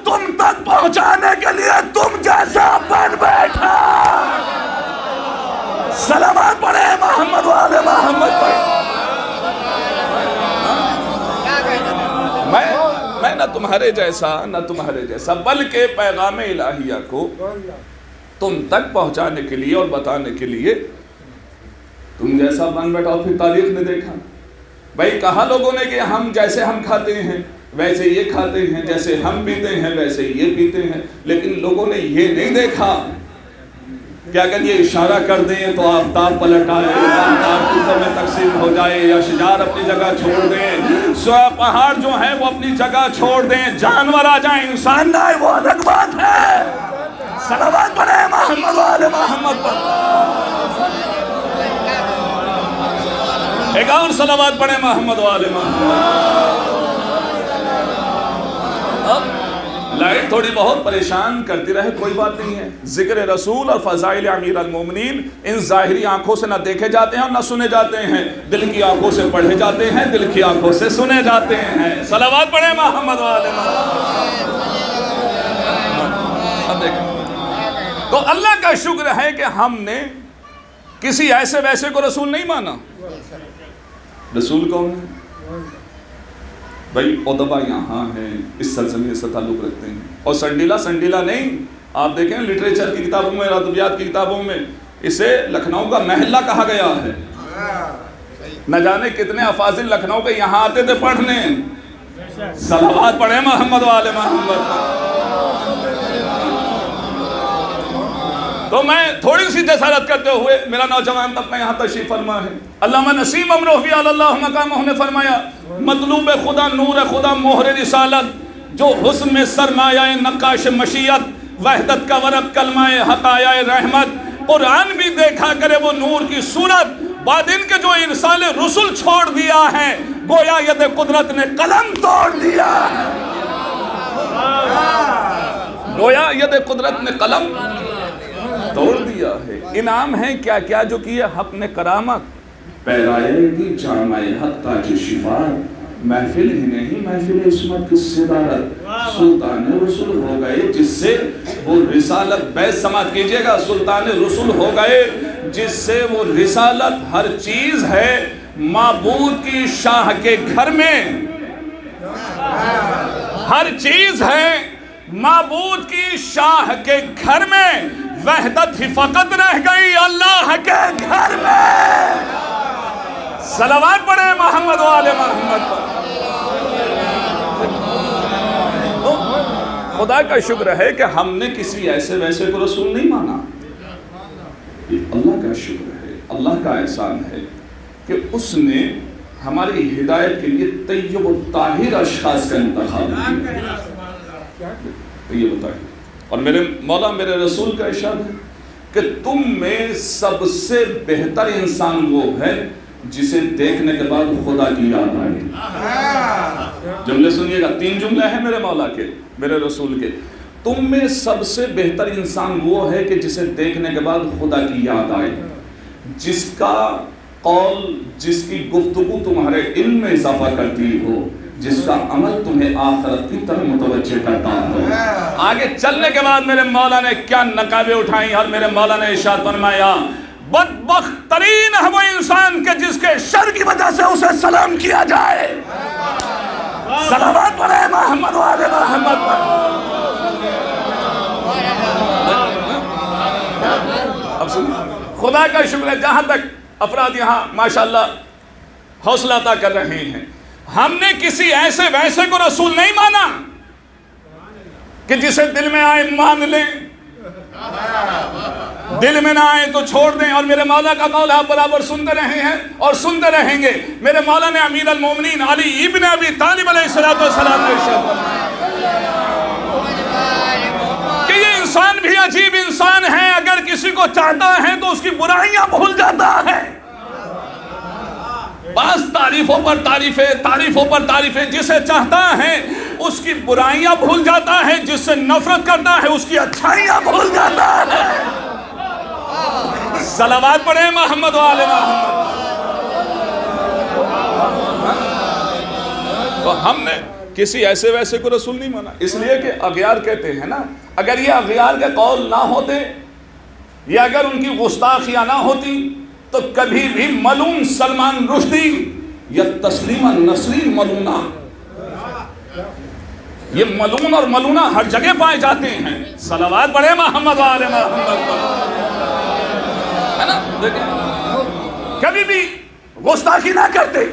تم تک پہنچانے کے لیے تم جیسا بن بیٹھا۔ صلوات پڑھے محمد و آل محمد پر۔ میں نہ تمہارے جیسا، نہ تمہارے جیسا، بلکہ پیغام الہیہ کو تم تک پہنچانے کے لیے اور بتانے کے لیے تم جیسا بن بیٹھا۔ اور پھر تاریخ نے دیکھا بھائی کہا لوگوں نے کہ ہم جیسے ہم کھاتے ہیں ویسے یہ کھاتے ہیں، جیسے ہم پیتے ہیں ویسے یہ پیتے ہیں، لیکن لوگوں نے یہ نہیں دیکھا کہ اگر یہ اشارہ کر دیں تو آفتاب پلٹ آئے، آفتاب ٹکڑوں میں تقسیم ہو جائے، یا اشجار اپنی جگہ چھوڑ دیں، پہاڑ جو ہیں وہ اپنی جگہ چھوڑ دیں، جانور آ جائیں، انسان نہ آئے، وہ الگ بات ہے۔ صلوات پڑھیں محمد و آل محمد پر۔ ایک اور صلوات پڑھیں محمد والے محمد. لائٹ تھوڑی بہت پریشان کرتی رہے کوئی بات نہیں ہے. ذکر رسول اور فضائل امیر المومنین ان ظاہری آنکھوں سے نہ دیکھے جاتے ہیں اور نہ سنے جاتے ہیں، دل کی آنکھوں سے پڑھے جاتے ہیں، دل کی آنکھوں سے سنے جاتے ہیں. صلوات پڑھیں محمد والے محمد. اب دیکھیں تو اللہ کا شکر ہے کہ ہم نے کسی ایسے ویسے کو رسول نہیں مانا. رسول کون ہے؟ بھائی ادبا یہاں ہیں، اس سلسلے سے تعلق رکھتے ہیں، اور سنڈیلا نہیں. آپ دیکھیں لٹریچر کی کتابوں میں، ادبیات کی کتابوں میں اسے لکھنؤ کا محلہ کہا گیا ہے. نہ جانے کتنے افاضل لکھنؤ کے یہاں آتے تھے پڑھنے. صلوات پڑھیں محمد والے محمد. تو میں تھوڑی سی جسارت کرتے ہوئے، میرا نوجوان طبقہ یہاں تشریف فرما ہے، علامہ نسیم امروہ فی اللہ مقامہ نے فرمایا مطلوب خدا نور خدا مہر رسالت، جو حسن میں سرمایہ نقاش مشیت، وحدت کا ورق کلمہ حقایہ رحمت، قرآن بھی دیکھا کرے وہ نور کی صورت. بعد ان کے جو ارسال رسول چھوڑ دیا ہے، گویا ید قدرت نے قلم توڑ دیا ہے. گویا ید قدرت نے قلم توڑ دیا ہے. انعام ہے کیا کیا جو کیے حق نے کرامت. پیرائے کی جامع حق تاج شفاعت، محفل ہی نہیں محفل عصمت کی صدارت. سلطان رسول ہو گئے جس سے وہ رسالت، بیت سماعت کیجئے گا، سلطان رسول ہو گئے جس سے وہ رسالت ہر چیز ہے معبود کی شاہ کے گھر میں. ہر چیز ہے معبود کی شاہ کے گھر میں. وحدت ہی فقط رہ گئی اللہ کے گھر میں. صلوات پڑھیں محمد والے محمد پر. خدا کا شکر ہے کہ ہم نے کسی ایسے ویسے کو رسول نہیں مانا. یہ اللہ کا شکر ہے، اللہ کا احسان ہے کہ اس نے ہماری ہدایت کے لیے طیب و طاہر اشخاص کا انتخاب کیا. طیب و طاہر. اور میرے مولا میرے رسول کا ارشاد ہے کہ تم میں سب سے بہتر انسان وہ ہے جسے دیکھنے کے بعد خدا کی یاد آئے. جملے سنیے گا، 3 جملے ہیں میرے مولا کے، میرے رسول کے. تم میں سب سے بہتر انسان وہ ہے کہ جسے دیکھنے کے بعد خدا کی یاد آئے، جس کا قول، جس کی گفتگو تمہارے علم میں اضافہ کرتی ہو، جس کا عمل تمہیں آخرت کی طرف متوجہ کرتا ہو. آگے چلنے کے بعد میرے مولا نے کیا نقابیں اٹھائیں، اور میرے مولا نے ارشاد فرمایا بدبخت ترین ہے وہ انسان کہ جس کے شر کی وجہ سے اسے سلام کیا جائے. صلوات پڑھیں محمد والے محمد پر. اب سنیں، خدا کا شکر ہے جہاں تک افراد یہاں ماشاءاللہ حوصلہ عطا کر رہے ہیں، ہم نے کسی ایسے ویسے کو رسول نہیں مانا کہ جسے دل میں آئے مان لیں، دل میں نہ آئے تو چھوڑ دیں. اور میرے مولا کا قول آپ برابر سنتے رہے ہیں اور سنتے رہیں گے. میرے مولا نے امیر المومنین علی ابن ابی طالب علیہ السلام نے ارشاد کہ یہ انسان بھی عجیب انسان ہے، اگر کسی کو چاہتا ہے تو اس کی برائیاں بھول جاتا ہے. بس تعریفوں پر تعریفیں، تعریفوں پر تعریفیں. جسے چاہتا ہے اس کی برائیاں بھول جاتا ہے، جس سے نفرت کرتا ہے اس کی اچھائیاں بھول جاتا ہے. صلوات پڑھیں محمد والے محمد. تو ہم نے کسی ایسے ویسے کو رسول نہیں مانا، اس لیے کہ اغیار کہتے ہیں نا، اگر یہ اغیار کے قول نہ ہوتے یا اگر ان کی گستاخیاں نہ ہوتی تو کبھی بھی ملون سلمان رشدی یا تسلیمہ نسرین ملونہ، یہ ملون اور ملونہ ہر جگہ پائے جاتے ہیں. صلوات پڑھیں محمد والے محمد پر. ہے نا، دیکھیں کبھی بھی گستاخی نہ کرتے.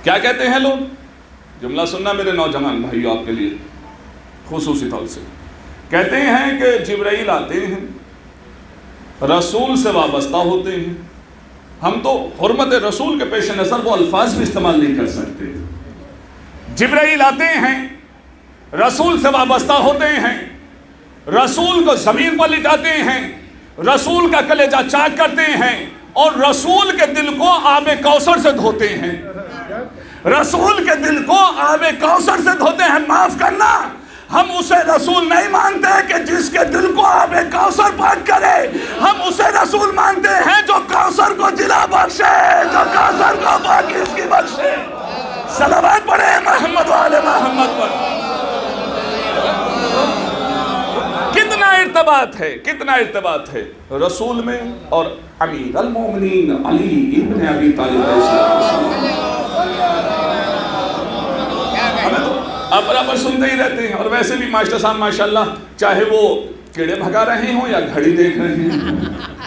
کیا کہتے ہیں لوگ؟ جملہ سننا میرے نوجوان بھائیو آپ کے لیے خصوصی طور سے. کہتے ہیں کہ جبرائیل آتے ہیں، رسول سے وابستہ ہوتے ہیں. ہم تو حرمت رسول کے پیش نظر وہ الفاظ بھی استعمال نہیں کر سکتے. جبرائیل آتے ہیں، رسول سے وابستہ ہوتے ہیں، رسول کو زمین پر لٹاتے ہیں، رسول کا کلیجہ چاک کرتے ہیں، اور رسول کے دل کو آب کوثر سے دھوتے ہیں، رسول کے دل کو آب کوثر سے دھوتے ہیں۔ معاف کرنا، ہم اسے رسول نہیں مانتے کہ جس کے دل کو آب کوثر پاک کرے، ہم اسے رسول مانتے ہیں جو کوثر کو جلا بخشے، جو کوثر کو پاکی اس کی بخشے۔ صلوات پڑھے محمد والے محمد پر۔ کتنا ارتباط ہے، کتنا ارتباط ہے رسول میں اور امیر المومنین علی ابن ابی طالب علیہ السلام۔ آپ برابر سنتے ہی رہتے ہیں، اور ویسے بھی ماسٹر صاحب ماشاءاللہ چاہے وہ کیڑے بھگا رہے ہوں یا گھڑی دیکھ رہے ہیں،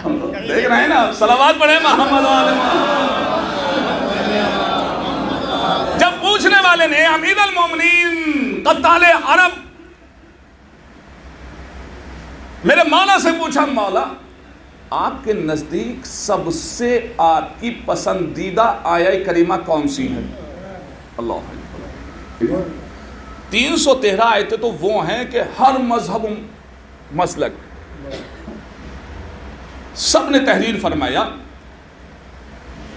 ہم دیکھ رہے ہیں نا۔ صلوات پڑھے محمد والے محمد۔ جب پوچھنے والے نے امیر المومنین قتال عرب میرے مولا سے پوچھا، مولا آپ کے نزدیک سب سے آپ کی پسندیدہ آیہ کریمہ کون سی ہے؟ اللہ اکبر۔ 313 آیتیں تو وہ ہیں کہ ہر مذہب مسلک سب نے تحریر فرمایا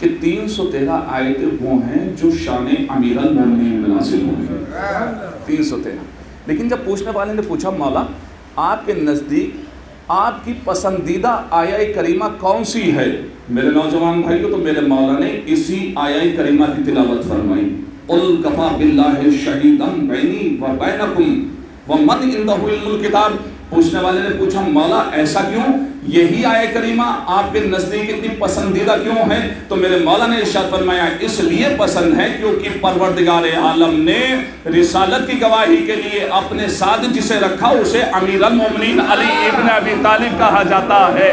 کہ 313 آیتیں وہ ہیں جو شان امیر المومنین میں نازل ہوئی، 313۔ لیکن جب پوچھنے والے نے پوچھا، مولا آپ کے نزدیک آپ کی پسندیدہ آیہ کریمہ کون سی ہے، میرے نوجوان بھائیو، تو میرے مولا نے اسی آیہ کریمہ کی تلاوت فرمائی۔ قُلْ كَفَى بِاللَّهِ شَهِيدًا بَيْنِي وَبَيْنَكُمْ وَمَنْ عِنْدَهُ عِلْمُ الْكِتَابِ۔ پوچھنے والے نے پوچھا، مولا ایسا کیوں، یہی آیہ کریمہ آپ کے نزدیک اتنی پسندیدہ کیوں ہے؟ تو میرے مولا نے ارشاد فرمایا، اس لیے پسند ہے کیونکہ پروردگار عالم نے رسالت کی گواہی کے لیے اپنے ساتھ جسے رکھا اسے امیر المومنین علی ابن ابی طالب کہا جاتا ہے۔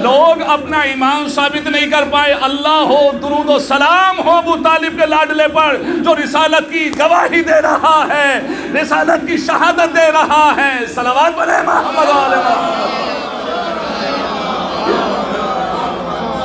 لوگ اپنا ایمان ثابت نہیں کر پائے، اللہ ہو، درود و سلام ہو ابو طالب کے لاڈلے پر جو رسالت کی گواہی دے رہا ہے، رسالت کی شہادت دے رہا ہے۔ صلوات پڑھے محمد علیہ محمد۔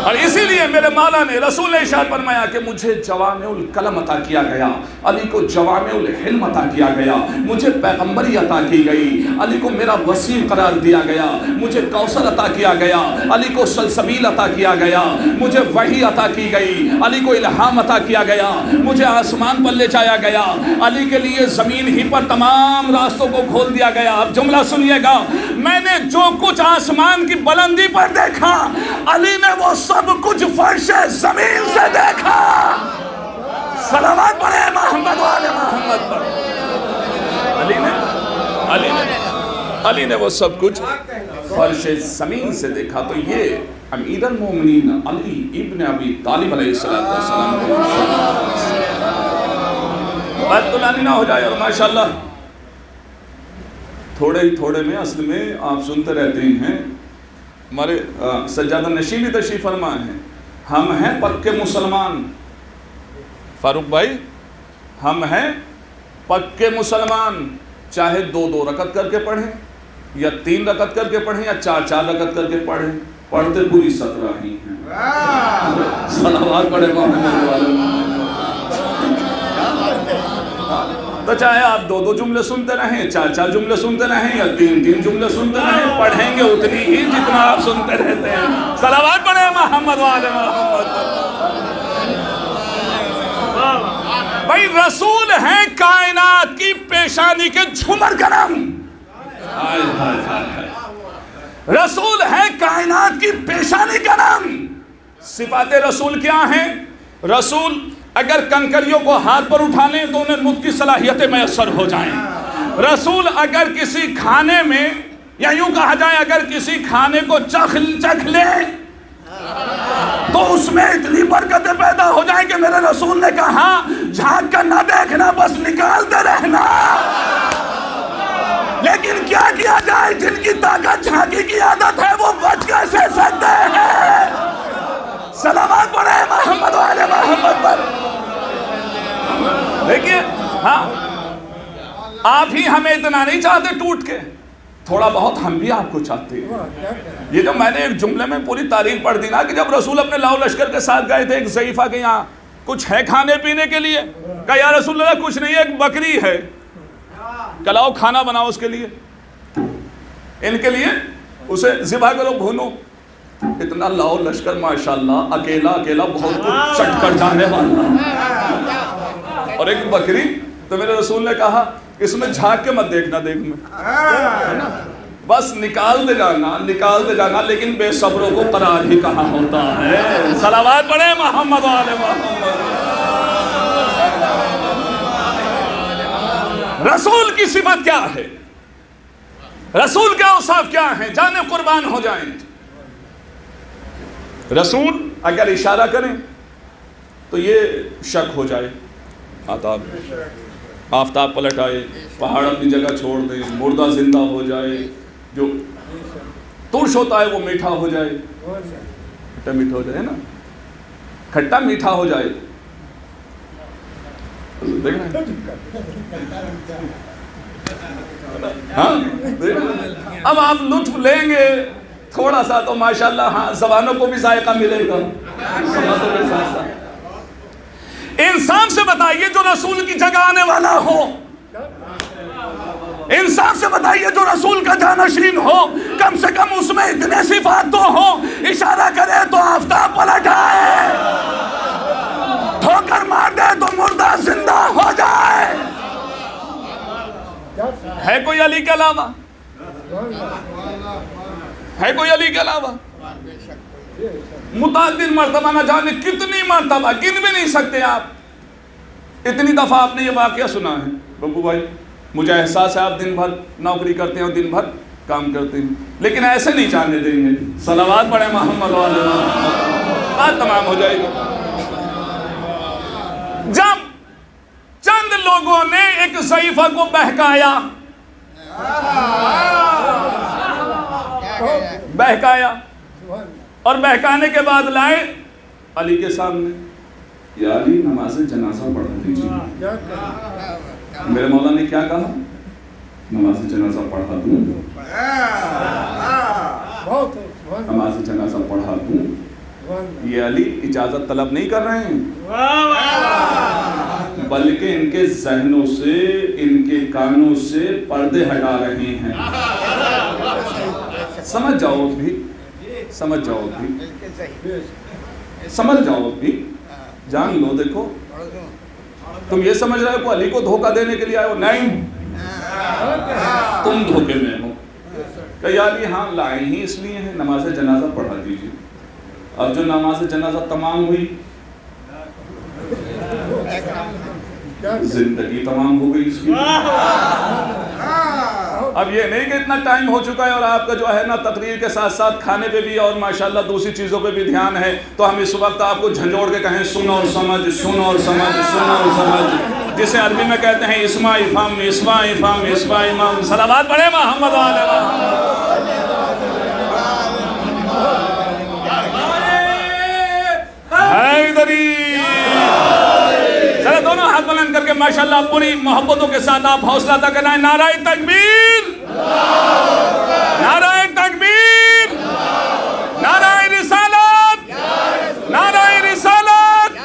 اور اسی لیے میرے مولا نے رسول نے ارشاد فرمایا کہ مجھے جوامع الکلم عطا کیا گیا، علی کو جوامع الحلم عطا کیا گیا، مجھے پیغمبری عطا کی گئی، علی کو میرا وسیع قرار دیا گیا، مجھے کوثر عطا کیا گیا، علی کو سلسبیل عطا کیا گیا، مجھے وحی عطا کی گئی، علی کو الہام عطا کیا گیا، مجھے آسمان پر لے جایا گیا، علی کے لیے زمین ہی پر تمام راستوں کو کھول دیا گیا۔ اب جملہ سنیے گا، میں نے جو کچھ آسمان کی بلندی پر دیکھا، علی نے وہ سب کچھ فرش زمین سے دیکھا۔ صلوات پڑھے محمد والے محمد پر۔ علی نے وہ سب کچھ فرش زمین سے دیکھا۔ تو یہ امیر المومنین علی ابن ابی طالب علیہ السلام بات طولانی نہ ہو جائے، اور ماشاءاللہ تھوڑے ہی تھوڑے میں اصل میں آپ سنتے رہتے ہیں، ہمارے سجادہ نشین بھی تشریف فرما ہیں، ہم ہیں پکے مسلمان۔ فاروق بھائی، ہم ہیں پکے مسلمان، چاہے 2 رکعت کر کے پڑھیں یا 3 رکعت کر کے پڑھیں یا 4 رکعت کر کے پڑھیں، پڑھتے پوری 17 ہی ہیں۔ صلوات پڑھے محمد والے۔ تو چاہے آپ 2 جملے سنتے رہیں، 4 جملے سنتے رہیں یا 3 جملے سنتے رہیں، پڑھیں گے اتنی ہی جتنا آپ سنتے رہتے ہیں۔ صلوات پڑھیں محمد والے محمد۔ بھائی رسول ہیں کائنات کی پیشانی کے جھمر کرم، رسول ہیں کائنات کی پیشانی کرم۔ صفات رسول کیا ہیں؟ رسول اگر کنکریوں کو ہاتھ پر اٹھا لیں تو انہیں نطق کی صلاحیتیں میسر ہو جائیں۔ رسول اگر کسی کھانے میں، یا یوں کہا جائے اگر کسی کھانے کو چکھ لے تو اس میں اتنی برکتیں پیدا ہو جائیں کہ میرے رسول نے کہا، جھانک کر نہ دیکھنا، بس نکالتے رہنا۔ لیکن کیا جائے، جن کی طاقت جھانکی کی عادت ہے وہ بچ کیسے سکتے ہیں؟ صلوات پڑھے محمد والے محمد پر۔ دیکھیے، ہاں آپ ہی ہمیں اتنا نہیں چاہتے ٹوٹ کے، تھوڑا بہت ہم بھی آپ کو چاہتے ہیں۔ یہ جو میں نے ایک جملے میں پوری تاریخ پڑھ دی نا کہ جب رسول اپنے لاؤ لشکر کے ساتھ گئے تھے ایک ضعیفہ کے یہاں، کچھ ہے کھانے پینے کے لیے؟ کہا یا رسول اللہ کچھ نہیں ہے، ایک بکری ہے، کلاؤ کھانا بناؤ اس کے لیے، ان کے لیے اسے ذبح کرو، بھونو۔ اتنا لاؤ لشکر ماشاءاللہ، اکیلا اکیلا بہت کچھ چٹ کر جانے والا. اور ایک بکری تو میرے رسول نے کہا اس میں جھانک کے مت دیکھنا، بس نکالتے جانا، لیکن بے صبروں کو قرار ہی کہا ہوتا ہے. صلوات پڑھیں محمد والے محمد. رسول کی صفت کیا ہے؟ رسول کے اوصاف کیا ہیں؟ جانے قربان ہو جائیں. رسول اگر اشارہ کریں تو یہ شک ہو جائے، آفتاب پلٹ آئے، پہاڑ اپنی جگہ چھوڑ دیں، مردہ زندہ ہو جائے، جو ترش ہوتا ہے وہ میٹھا ہو جائے، میٹھا ہو جائے نا، کھٹا میٹھا ہو جائے. دیکھ رہے ہیں؟ اب آپ لطف لیں گے تھوڑا سا تو ماشاءاللہ ہاں زبانوں کو بھی ذائقہ ملے گا. انسان سے بتائیے جو رسول کی جگہ آنے والا ہو، انسان سے بتائیے جو رسول کا جانشین ہو، کم سے کم اس میں اتنے صفات تو ہو، اشارہ کرے تو آفتاب پلٹ آئے، ٹھوکر مار دے تو مردہ زندہ ہو جائے. ہے کوئی علی کے علاوہ؟ ہے کوئی علی کے علاوہ؟ متعدد مرتبہ، نہ جانے کتنی مرتبہ، گن بھی نہیں سکتے آپ. اتنی دفعہ آپ نے یہ واقعہ سنا ہے. ببو بھائی مجھے احساس ہے آپ دن بھر نوکری کرتے ہیں اور دن بھر کام کرتے ہیں، لیکن ایسے نہیں جانے دیں گے. صلوات پڑھیں محمد والے محمد، بات تمام ہو جائے گی. جب چند لوگوں نے ایک ضعیفہ کو بہکایا اور بہکانے کے بعد لائے علی کے سامنے، یا علی نماز جنازہ پڑھا دیجیے. میرے مولا نے کیا کہا؟ نماز جنازہ پڑھا دوں، نماز جنازہ پڑھا دوں. یہ علی اجازت طلب نہیں کر رہے ہیں، بلکہ ان کے ذہنوں سے، ان کے کانوں سے پردے ہٹا رہے ہیں. سمجھ جاؤ بھی، سمجھ جاؤ بھی، سمجھ جاؤ بھی، جان لو. دیکھو تم یہ سمجھ رہے ہو علی کو دھوکہ دینے کے لیے آئے ہو، نہیں، تم دھوکے میں ہو. کہ یا علی ہاں لائے ہی اس لیے ہیں، نماز جنازہ پڑھا دیجیے. اب جو نماز جنازہ تمام ہوئی، زندگی تمام ہو گئی اس کی. اب یہ نہیں کہ اتنا ٹائم ہو چکا ہے اور آپ کا جو ہے نا تقریر کے ساتھ ساتھ کھانے پہ بھی اور ماشاءاللہ دوسری چیزوں پہ بھی دھیان ہے، تو ہم اس وقت آپ کو جھنجھوڑ کے کہیں سنو اور سمجھ، سنو اور سمجھ، سنو اور سمجھ، جسے عربی میں کہتے ہیں اسمع افہم، اسمع افہم، اسمع امام. صلوات پڑھیں محمد والے محمد. حیدری. چلے دونوں ہاتھ بلند کر کے ماشاءاللہ پوری محبتوں کے ساتھ آپ حوصلہ عطا کرنا ہے. نعرہ تکبیر، نعرہ تکبیر، نعرہ رسالت، نعرہ رسالت.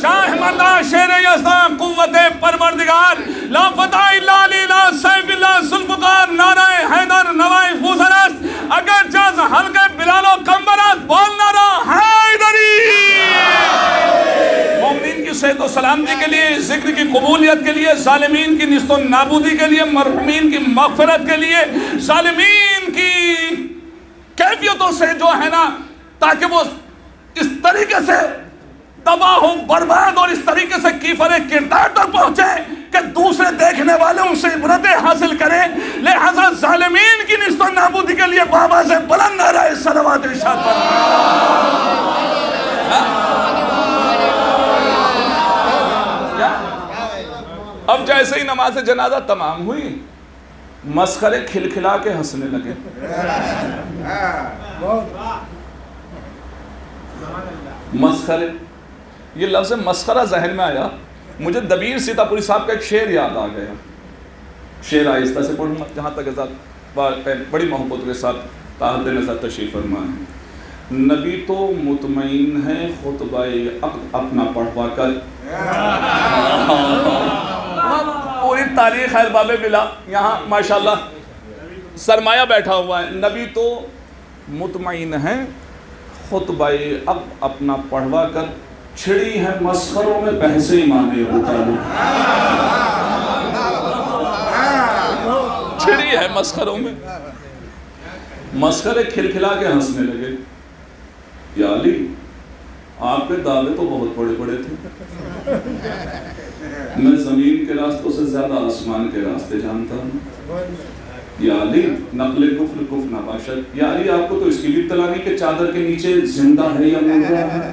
شاہ مردہ شیر یزدان قوت پروردگار، لا فتح الا علی، لا سیف الا ذوالفقار. نعرہ حیدر نوائے فوزرست، اگر جاز حلقے بلال و کمبرست، بول نعرہ حیدری. مومنین کی صحت و سلامتی کے لیے، ذکر کی قبولیت کے لیے، ظالمین کی نیست و نابودی کے لیے، مرحومین کی مغفرت کے لیے، ظالمین کی کیفیتوں سے جو ہے نا، تاکہ وہ اس طریقے سے تباہ ہو، برباد اور اس طریقے سے کیفر کردار تک پہنچے کہ دوسرے دیکھنے والے ان سے عبرتیں حاصل کریں. لہذا ظالمین کی نیست و نابودی کے لیے بابا سے بلند نعرہ صلوات ارشاد فرمائیں. اب جیسے ہی نماز جنازہ تمام ہوئی، مسخرے کھلکھلا کے ہنسنے لگے. مسخرے، یہ لفظ مسخرہ ذہن میں آیا، مجھے دبیر سیتا پوری صاحب کا ایک شعر یاد آ گیا. شعر آہستہ سے پڑھوں جہاں تک بڑی محبت کے ساتھ تحت نظر تشریف فرما ہے. نبی تو مطمئن ہے خطبہ عقد اپنا پڑھوا کر. پوری تاریخ ہے باب بلا، یہاں ماشاءاللہ سرمایہ بیٹھا ہوا ہے. نبی تو مطمئن ہے خطبہ اب اپنا پڑھوا کر چھڑی ہے مسخروں میں بحثیں مانے ہوتا ہے، چھڑی ہے مسخروں میں، مسخرے کھلکھلا کے ہنسنے لگے. یا علی آپ کے دعوے تو بہت بڑے بڑے تھے، میں زمین کے راستوں سے زیادہ آسمان کے راستے جانتا ہوں. یا علی نقل کفر کفر نہ باشد. یا علی آپ کو تو اس کی بھی اطلاع نہیں کہ چادر کے نیچے زندہ ہے یا مردہ ہے.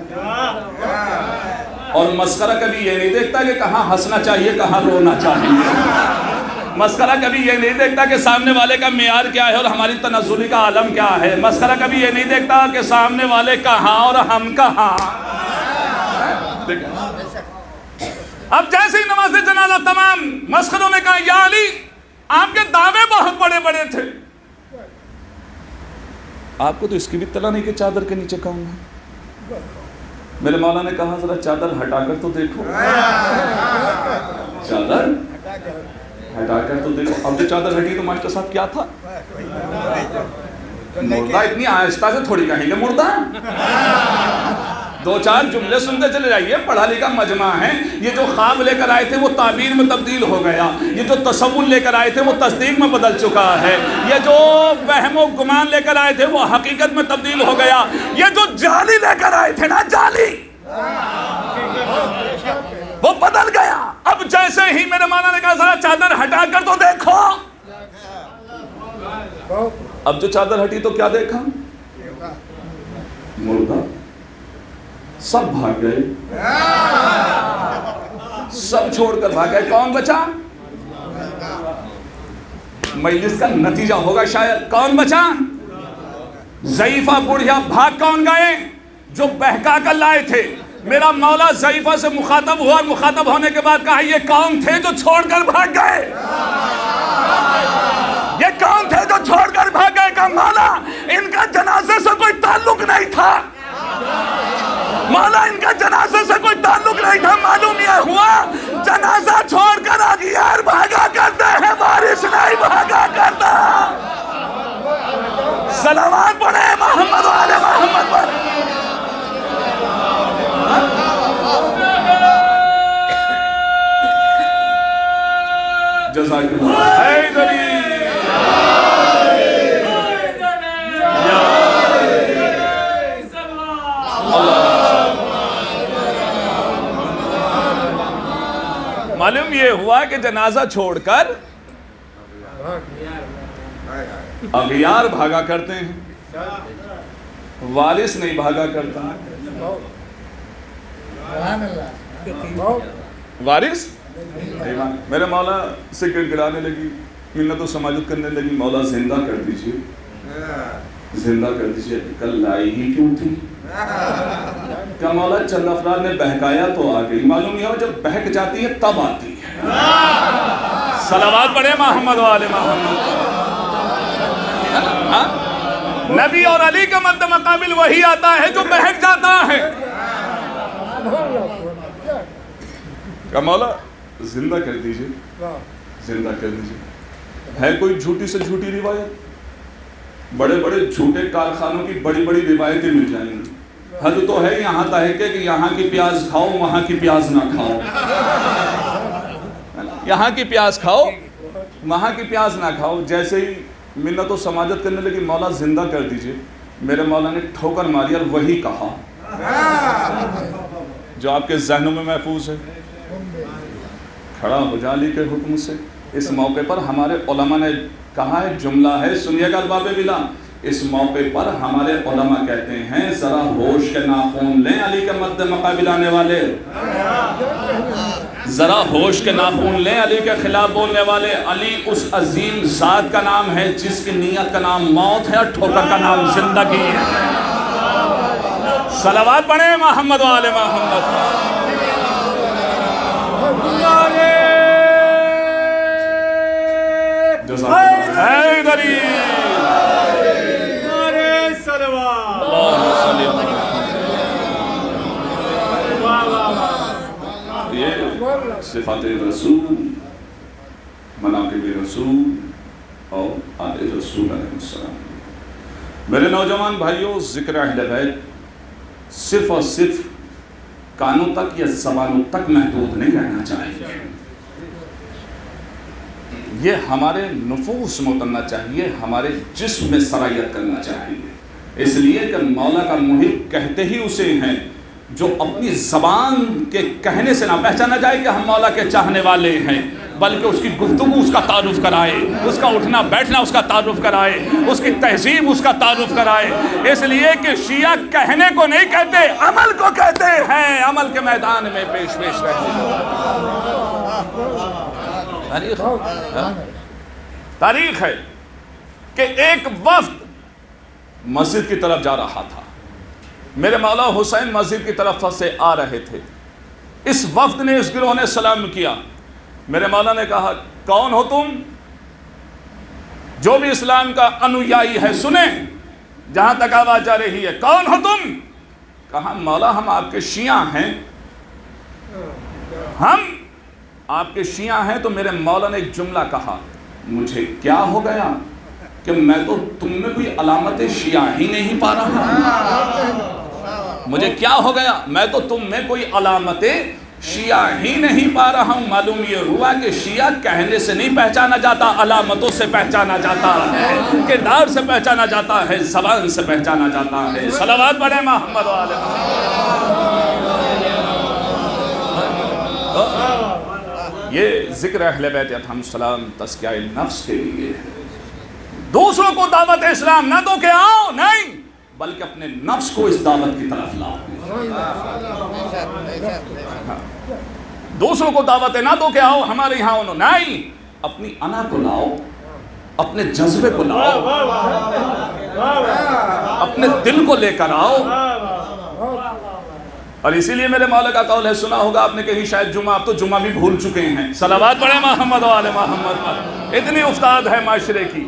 اور مسخرہ کبھی یہ نہیں دیکھتا کہ کہاں ہنسنا چاہیے کہاں رونا چاہیے. مسخرہ کبھی یہ نہیں دیکھتا کہ سامنے والے کا معیار کیا ہے اور ہماری تنزلی کا عالم کیا ہے. مسخرہ کبھی یہ نہیں دیکھتا کہ سامنے والے کہاں اور ہم کہاں. اب جیسے ہی نماز جنازہ تمام، مسخروں نے کہا یا علی آپ کے دعوے بہت بڑے بڑے تھے، آپ کو تو اس کی بھی اطلاع نہیں کہ چادر کے نیچے کون ہے. میرے مولا نے کہا ذرا چادر ہٹا کر تو دیکھو، چادر ہٹا کر تو دیکھو. اب جو چادر ہٹی تو ماشٹر صاحب کیا تھا؟ مردہ. اتنی آہستہ سے تھوڑی کہیں گے مردہ. دو چار جملے سنتے چلے جائیے، پڑھا لکھا مجمع ہے. یہ جو خواب لے کر آئے تھے وہ تعبیر میں تبدیل ہو گیا، یہ جو تصور لے کر آئے تھے وہ تصدیق میں بدل چکا ہے، یہ جو وہم و گمان لے کر آئے تھے وہ حقیقت میں تبدیل ہو گیا، یہ جو جعلی لے کر آئے تھے نا جعلی وہ بدل گیا. اب جیسے ہی میرے مولا نے کہا ذرا چادر ہٹا کر تو دیکھو، اب جو چادر ہٹی تو کیا دیکھا؟ مردہ. سب بھاگ گئے، سب چھوڑ کر بھاگ گئے. کون بچا؟ مجلس کا نتیجہ ہوگا شاید. کون بچا؟ ضعیفہ بڑھیا. بھاگ کون گئے؟ جو بہکا کر لائے تھے. میرا مولا ضعیفہ سے مخاطب ہوا اور مخاطب ہونے کے بعد کہا یہ کون تھے جو چھوڑ کر بھاگ گئے؟ یہ کون تھے جو چھوڑ کر بھاگ گئے؟ کہا مولا ان کا جنازے سے کوئی تعلق نہیں تھا، مولا ان کا جنازے سے کوئی تعلق نہیں تھا. معلوم یہ ہوا جنازہ چھوڑ کر اغیار بھاگا کرتے ہیں، وارث نہیں بھاگا کرتا. صلوات پڑھے محمد و آل محمد پر. جزاک اللہ. حیدری معلوم یہ ہوا کہ جنازہ چھوڑ کر اغیار بھاگا کرتے ہیں، وارث نہیں بھاگا کرتا. وارث میرے مولا سے گڑگڑانے لگی، منت و سماجت کرنے لگی. مولا زندہ کر دیجئے، زندہ کر دیجئے. کل لائی ہی کیوں تھی؟ کہ مولا چند افراد نے بہکایا تو آ گئی. معلوم یہ ہو جب بہک جاتی ہے تب آتی ہے. صلوات پڑھے محمد و آل محمد. نبی اور علی کا مد مقابل وہی آتا ہے جو بہک جاتا ہے. کہ مولا زندہ کر دیجئے، زندہ کر دیجئے. ہے کوئی جھوٹی سے جھوٹی روایت؟ بڑے بڑے جھوٹے کارخانوں کی بڑی بڑی روایتیں مل جائیں گی. حد تو ہے یہاں تحقیق کہ یہاں کی پیاز کھاؤ وہاں کی پیاز نہ کھاؤ، یہاں کی پیاز کھاؤ وہاں کی پیاز نہ کھاؤ. جیسے ہی منت و سماجت کرنے لگی مولا زندہ کر دیجئے، میرے مولا نے ٹھوکر ماری اور وہی کہا جو آپ کے ذہنوں میں محفوظ ہے. کھڑا ہو جا علی کے حکم سے. اس موقع پر ہمارے علماء نے کہا ہے، جملہ ہے سنیے گا الباب بلا. اس موقع پر ہمارے علماء کہتے ہیں ذرا ہوش کے ناخون لیں علی کے مد مقابل آنے والے، ذرا ہوش کے ناخون لیں علی کے خلاف بولنے والے. علی اس عظیم ذات کا نام ہے جس کی نیت کا نام موت ہے اور ٹھوکر کا نام زندگی ہے. صلوات پڑھیں محمد و آل محمد. حیدری یہ صفات رسول، مناقب رسول اور آل رسول علیہ السلام. میرے نوجوان بھائیوں، ذکر اہل بیت صرف اور صرف کانوں تک یا زبانوں تک محدود نہیں رہنا چاہیے. یہ ہمارے نفوس میں اترنا چاہیے, ہمارے جسم میں سرایت کرنا چاہیے. اس لیے کہ مولا کا محب کہتے ہی اسے ہیں جو اپنی زبان کے کہنے سے نہ پہچانا جائے کہ ہم مولا کے چاہنے والے ہیں, بلکہ اس کی گفتگو اس کا تعارف کرائے, اس کا اٹھنا بیٹھنا اس کا تعارف کرائے, اس کی تہذیب اس کا تعارف کرائے. اس لیے کہ شیعہ کہنے کو نہیں کہتے, عمل کو کہتے ہیں, عمل کے میدان میں پیش رہتے ہیں. تاریخ ہے کہ ایک وفد مسجد کی طرف جا رہا تھا. میرے مولا حسین مسجد کی طرف سے آ رہے تھے. اس وفد نے, اس گروہ نے سلام کیا. میرے مولا نے کہا کون ہو تم؟ جو بھی اسلام کا انویائی ہے سنیں, جہاں تک آواز جا رہی ہے, کون ہو تم؟ کہا مولا ہم آپ کے شیعہ ہیں. ہم آپ کے شیعہ ہیں. تو میرے مولا نے ایک جملہ کہا, مجھے کیا ہو گیا کہ میں تو تم میں کوئی علامت شیعہ ہی نہیں پا رہا. مجھے کیا ہو گیا, میں تو تم میں کوئی علامت شیعہ ہی نہیں پا رہا ہوں. معلوم یہ ہوا کہ شیعہ کہنے سے نہیں پہچانا جاتا, علامتوں سے پہچانا جاتا ہے, کردار سے پہچانا جاتا ہے, زبان سے پہچانا جاتا ہے. صلوات پڑھیں محمد و آل محمد. یہ ذکر اہل بیت علیہم السلام تزکیہ نفس کے لیے ہے. دوسروں کو دعوت اسلام نہ دو کہ آؤ, نہیں, بلکہ اپنے نفس کو اس دعوت کی طرف لاؤ. دوسروں کو دعوت نہ دو کہ آؤ ہمارے یہاں انہوں, نہیں, اپنی انا کو لاؤ, اپنے جذبے کو لاؤ, اپنے دل کو لے کر آؤ. اور اسی لیے میرے مولا کا قول ہے, سنا ہوگا آپ نے کہیں شاید جمعہ, آپ تو جمعہ بھی بھول چکے ہیں. صلوات پڑھیں محمد و آل محمد پر. اتنی افتاد ہے معاشرے کی.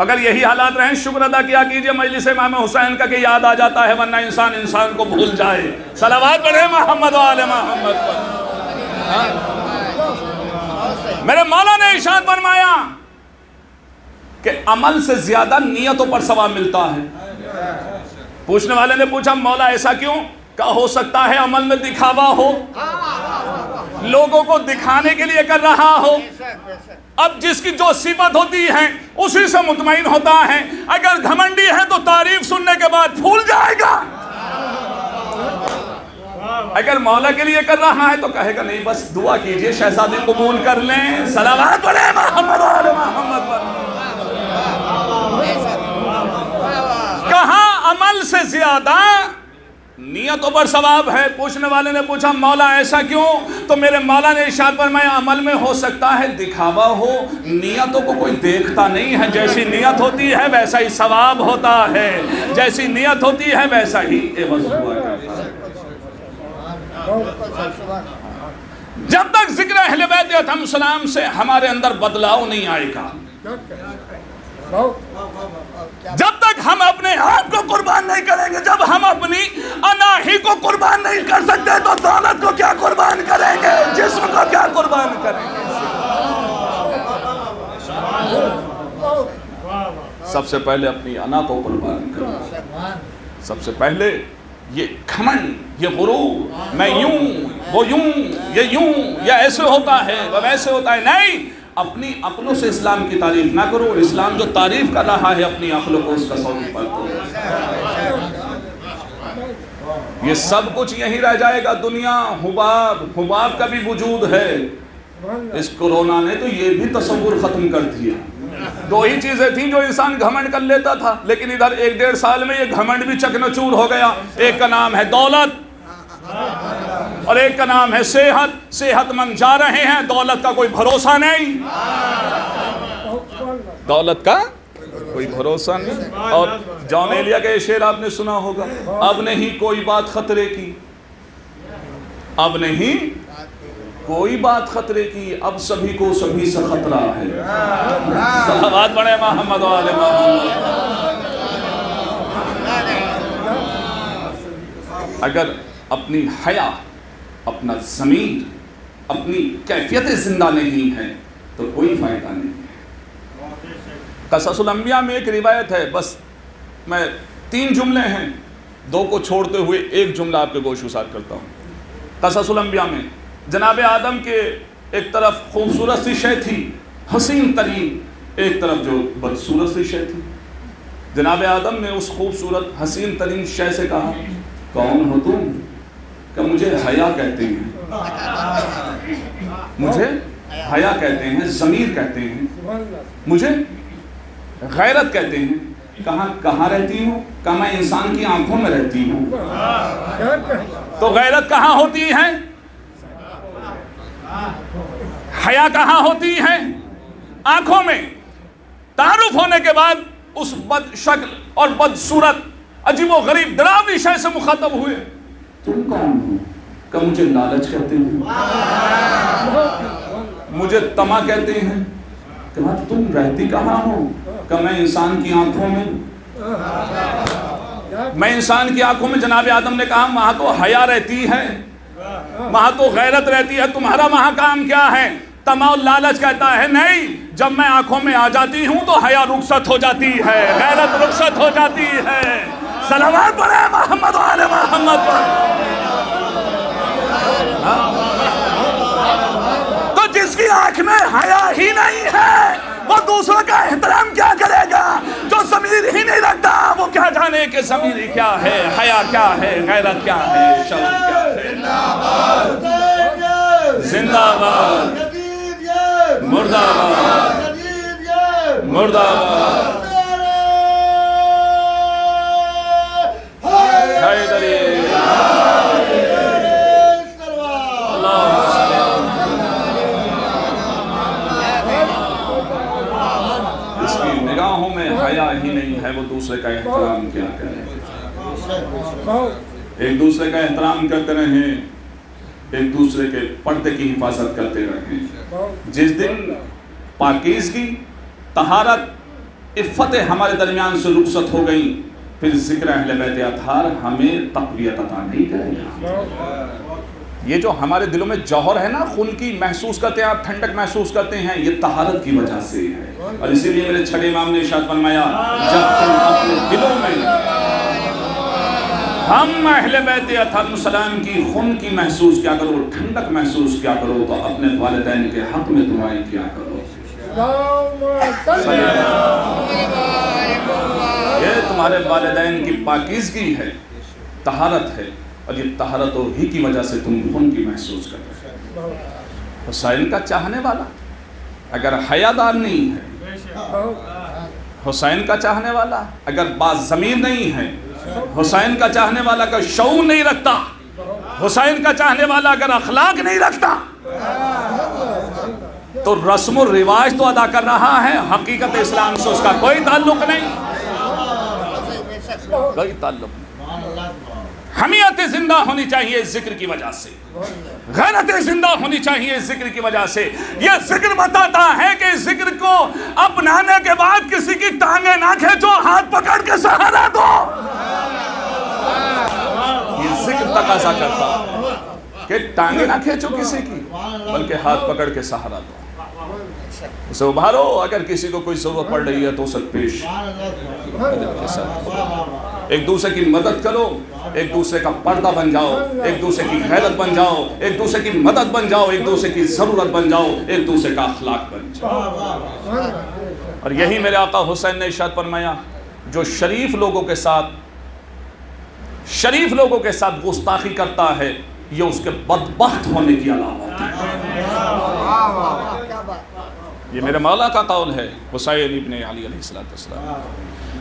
اگر یہی حالات رہیں, شکر ادا کیا کیجئے مجلس امام حسین کا کہ یاد آ جاتا ہے, ورنہ انسان کو بھول جائے. صلوات پڑھیں محمد و آل محمد پر. میرے مولا نے ارشاد فرمایا کہ عمل سے زیادہ نیتوں پر ثواب ملتا ہے. پوچھنے والے نے پوچھا مولا ایسا کیوں؟ کہا ہو سکتا ہے عمل میں دکھاوا ہو, لوگوں کو دکھانے کے لیے کر رہا ہو. اب جس کی جو صفت ہوتی ہے اسی سے مطمئن ہوتا ہے. اگر گھمنڈی ہے تو تعریف سننے کے بعد پھول جائے گا. اگر مولا کے لیے کر رہا ہے تو کہے گا نہیں بس دعا کیجئے شہزادی قبول کر لیں. صلوات پڑھیں محمد و آل محمد پر. کہاں عمل سے زیادہ نیتوں پر ثواب ہے. پوچھنے والے نے پوچھا مولا ایسا کیوں؟ تو میرے مولا نے ارشاد فرمایا عمل میں ہو سکتا ہے دکھاوا ہو, نیتوں کو کوئی دیکھتا نہیں ہے. جیسی نیت ہوتی ہے ویسا ہی ثواب ہوتا ہے, جیسی نیت ہوتی ہے ویسا ہی عوض ہوا کرتا ہے. جب تک ذکر اہل بیت علیہم السلام سے ہمارے اندر بدلاؤ نہیں آئے گا, جب تک ہم اپنے آپ کو قربان نہیں کریں گے, جب ہم اپنی انا ہی کو قربان نہیں کر سکتے تو دولت کو کیا قربان کریں گے, جسم کو کیا قربان کریں گے. سب سے پہلے اپنی انا کو قربان کریں. سب سے پہلے یہ گھمنڈ, یہ غرور, میں یوں, وہ یوں, یہ یوں, یہ ایسے ہوتا ہے, وہ ویسے ہوتا ہے, نہیں. اپنی عقلوں سے اسلام کی تعریف نہ کرو. اسلام جو تعریف کر رہا ہے اپنی عقلوں کو اس کا ثواب پڑھو. یہ سب کچھ یہیں رہ جائے گا. دنیا حباب کا بھی وجود ہے. اس کورونا نے تو یہ بھی تصور ختم کر دیا. دو ہی چیزیں تھیں جو انسان گھمنڈ کر لیتا تھا, لیکن ادھر 1-1.5 سال میں یہ گھمنڈ بھی چکنا-چور ہو گیا. ایک کا نام ہے دولت اور ایک کا نام ہے صحت. صحت مند جا رہے ہیں, دولت کا کوئی بھروسہ نہیں. دولت کا کوئی بھروسہ نہیں. اور جان ایلیا کا یہ شعر آپ نے سنا ہوگا, اب نہیں کوئی بات خطرے کی, اب نہیں کوئی بات خطرے کی, اب سبھی کو سبھی سے خطرہ ہے. صلوات پڑھیں محمد و آل محمد. اگر اپنی حیا, اپنا ضمیر, اپنی کیفیت زندہ نہیں ہے تو کوئی فائدہ نہیں ہے. قصص الانبیاء میں ایک روایت ہے, بس میں 3 جملے ہیں, دو کو چھوڑتے ہوئے ایک جملہ آپ کے گوش گزار کرتا ہوں. قصص الانبیاء میں جناب آدم کے ایک طرف خوبصورت سی شے تھی, حسین ترین, ایک طرف جو بدصورت سی شے تھی. جناب آدم نے اس خوبصورت حسین ترین شے سے کہا, کون ہو تم؟ کہ مجھے حیا کہتے ہیں, مجھے حیا کہتے ہیں, ضمیر کہتے ہیں, مجھے غیرت کہتے ہیں. کہاں رہتی ہوں؟ کہ میں انسان کی آنکھوں میں رہتی ہوں. تو غیرت کہاں ہوتی ہے؟ حیا کہاں ہوتی ہے؟ آنکھوں میں. تعارف ہونے کے بعد اس بد شکل اور بد صورت عجیب و غریب ڈراؤنی شے سے مخاطب ہوئے, تم کون ہو؟ کہ مجھے لالچ کہتے ہیں, مجھے طمع کہتے ہیں. کہ تم رہتی کہاں ہو؟ کہ میں انسان کی آنکھوں میں. میں انسان کی آنکھوں میں. جناب آدم نے کہا وہاں تو حیا رہتی ہے, وہاں تو غیرت رہتی ہے, تمہارا وہاں کام کیا ہے؟ طمع و لالچ کہتا ہے نہیں, جب میں آنکھوں میں آ جاتی ہوں تو حیا رخصت ہو جاتی ہے, غیرت رخصت ہو جاتی ہے. صلوات پڑھیں محمد و آل محمد پر. تو جس کی آنکھ میں حیا ہی نہیں ہے وہ دوسروں کا احترام کیا کرے گا؟ جو ضمیر ہی نہیں رکھتا وہ کیا جانے کہ ضمیر کیا ہے, حیا کیا ہے, غیرت کیا ہے, شرم کیا ہے. زندہ باد, مردہ باد, مردہ باد. حیدری نگاہوں میں حیا ہی نہیں ہے, وہ دوسرے کا احترام کیا کریں. ایک دوسرے کا احترام کرتے رہیں, ایک دوسرے کے پردے کی حفاظت کرتے رہیں. جس دن پاکیزگی, طہارت, عفت ہمارے درمیان سے رخصت ہو گئی, پھر ذکر اہل بیت اطہار ہمیں تقویت عطا نہیں کرے گا. یہ جو ہمارے دلوں میں جوہر ہے نا, خون کی محسوس کرتے ہیں آپ, ٹھنڈک محسوس کرتے ہیں, یہ طہارت کی وجہ سے ہے. اور اسی لیے میرے چھٹے امام نے ارشاد فرمایا, جب تم اپنے دلوں میں ہم اہل بیت اطہار السلام کی خون کی محسوس کیا کرو, ٹھنڈک محسوس کیا کرو, تو اپنے والدین کے حق میں دعائیں کیا کرو. یہ تمہارے والدین کی پاکیزگی ہے, طہارت ہے, اور یہ طہارت ہی کی وجہ سے تم خون کی محسوس کر رہے ہو. حسین کا چاہنے والا اگر حیادار نہیں ہے, حسین کا چاہنے والا اگر باز ضمیر نہیں ہے, حسین کا چاہنے والا اگر شعور نہیں رکھتا, حسین کا چاہنے والا اگر اخلاق نہیں رکھتا, تو رسم و رواج تو ادا کر رہا ہے, حقیقت اسلام سے اس کا کوئی تعلق نہیں, کوئی تعلق نہیں. حمیت زندہ ہونی چاہیے ذکر کی وجہ سے, غیرت زندہ ہونی چاہیے ذکر کی وجہ سے. یہ ذکر بتاتا ہے کہ ذکر کو اپنانے کے بعد کسی کی ٹانگیں نہ کھینچو, ہاتھ پکڑ کے سہارا دو. یہ ذکر تقاضا کرتا کہ ٹانگیں نہ کھینچو کسی کی, بلکہ ہاتھ پکڑ کے سہارا دو, اسے ابھارو. اگر کسی کو کوئی ضرورت پڑ رہی ہے تو اسے پیش ایک دوسرے کی مدد کرو, ایک دوسرے کا پردہ بن جاؤ, ایک دوسرے کی غیرت بن جاؤ, ایک دوسرے کی مدد بن جاؤ, ایک دوسرے کی ضرورت بن جاؤ, ایک دوسرے کا اخلاق بن جاؤ. اور یہی میرے آقا حسین نے ارشاد فرمایا, جو شریف لوگوں کے ساتھ گستاخی کرتا ہے, یہ اس کے بدبخت ہونے کی علامت ہے. یہ میرے مولا کا قول ہے, حسین ابن علی علیہ السلام.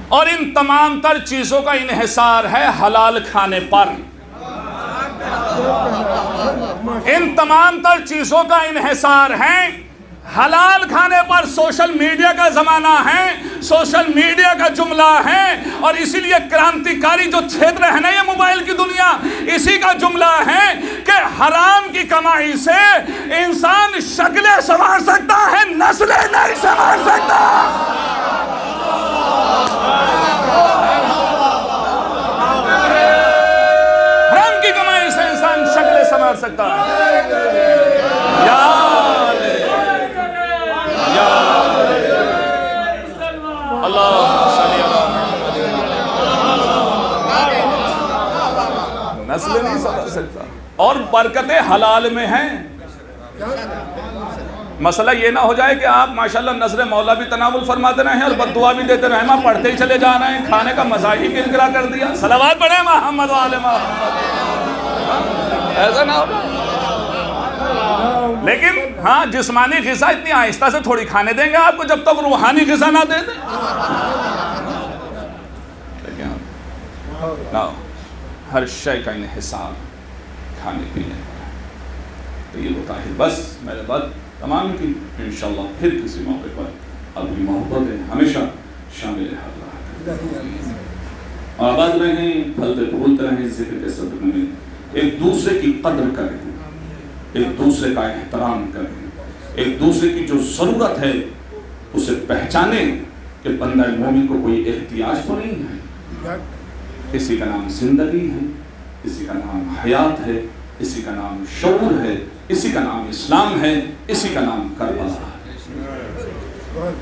اور ان تمام تر چیزوں کا انحصار ہے حلال کھانے پر. ان تمام تر چیزوں کا انحصار ہے حلال کھانے پر. سوشل میڈیا کا زمانہ ہے, سوشل میڈیا کا جملہ ہے, اور اسی لیے کرانتیکاری جو چھیتر ہے نا یہ موبائل کی دنیا, اسی کا جملہ ہے کہ حرام کی کمائی سے انسان شکلیں سنوار سکتا ہے, نسلیں نہیں سنوار سکتا. حرام کی کمائی سے انسان شکلیں سنوار سکتا ہے. اللہ مسئلے نہیں سمجھ سکتا. اور برکتیں حلال میں ہیں. مسئلہ یہ نہ ہو جائے کہ آپ ماشاءاللہ نظر مولا بھی تناول فرماتے رہے ہیں اور بد دعا بھی دیتے رہے ہیں, پڑھتے ہی چلے جا رہے ہیں, کھانے کا مزہ ہی کنکرا کر دیا. صلوات پڑھیں محمد و آل محمد. ایسا نہ ہو. لیکن ہاں جسمانی غذا اتنی آہستہ سے تھوڑی کھانے دیں گے آپ کو جب تک روحانی غذا نہ دے دیں. لیکن ہر شے کا انحصار کھانے پینے پر ہے. تو یہ ہوتا ہے. بس میرے بات تمام کی انشاءاللہ پھر کسی موقع پر اپنی محبت ہمیشہ شامل ہے. اور آباد رہیں, پھلتے پھولتے رہیں ذکر کے صدر میں. ایک دوسرے کی قدر کریں, ایک دوسرے کا احترام کریں, ایک دوسرے کی جو ضرورت ہے اسے پہچانیں کہ بندہ مومن کو کوئی احتیاج تو نہیں ہے. اسی کا نام زندگی ہے, اسی کا نام حیات ہے, اسی کا نام شعور ہے, اسی کا نام اسلام ہے, اسی کا نام کربلا ہے.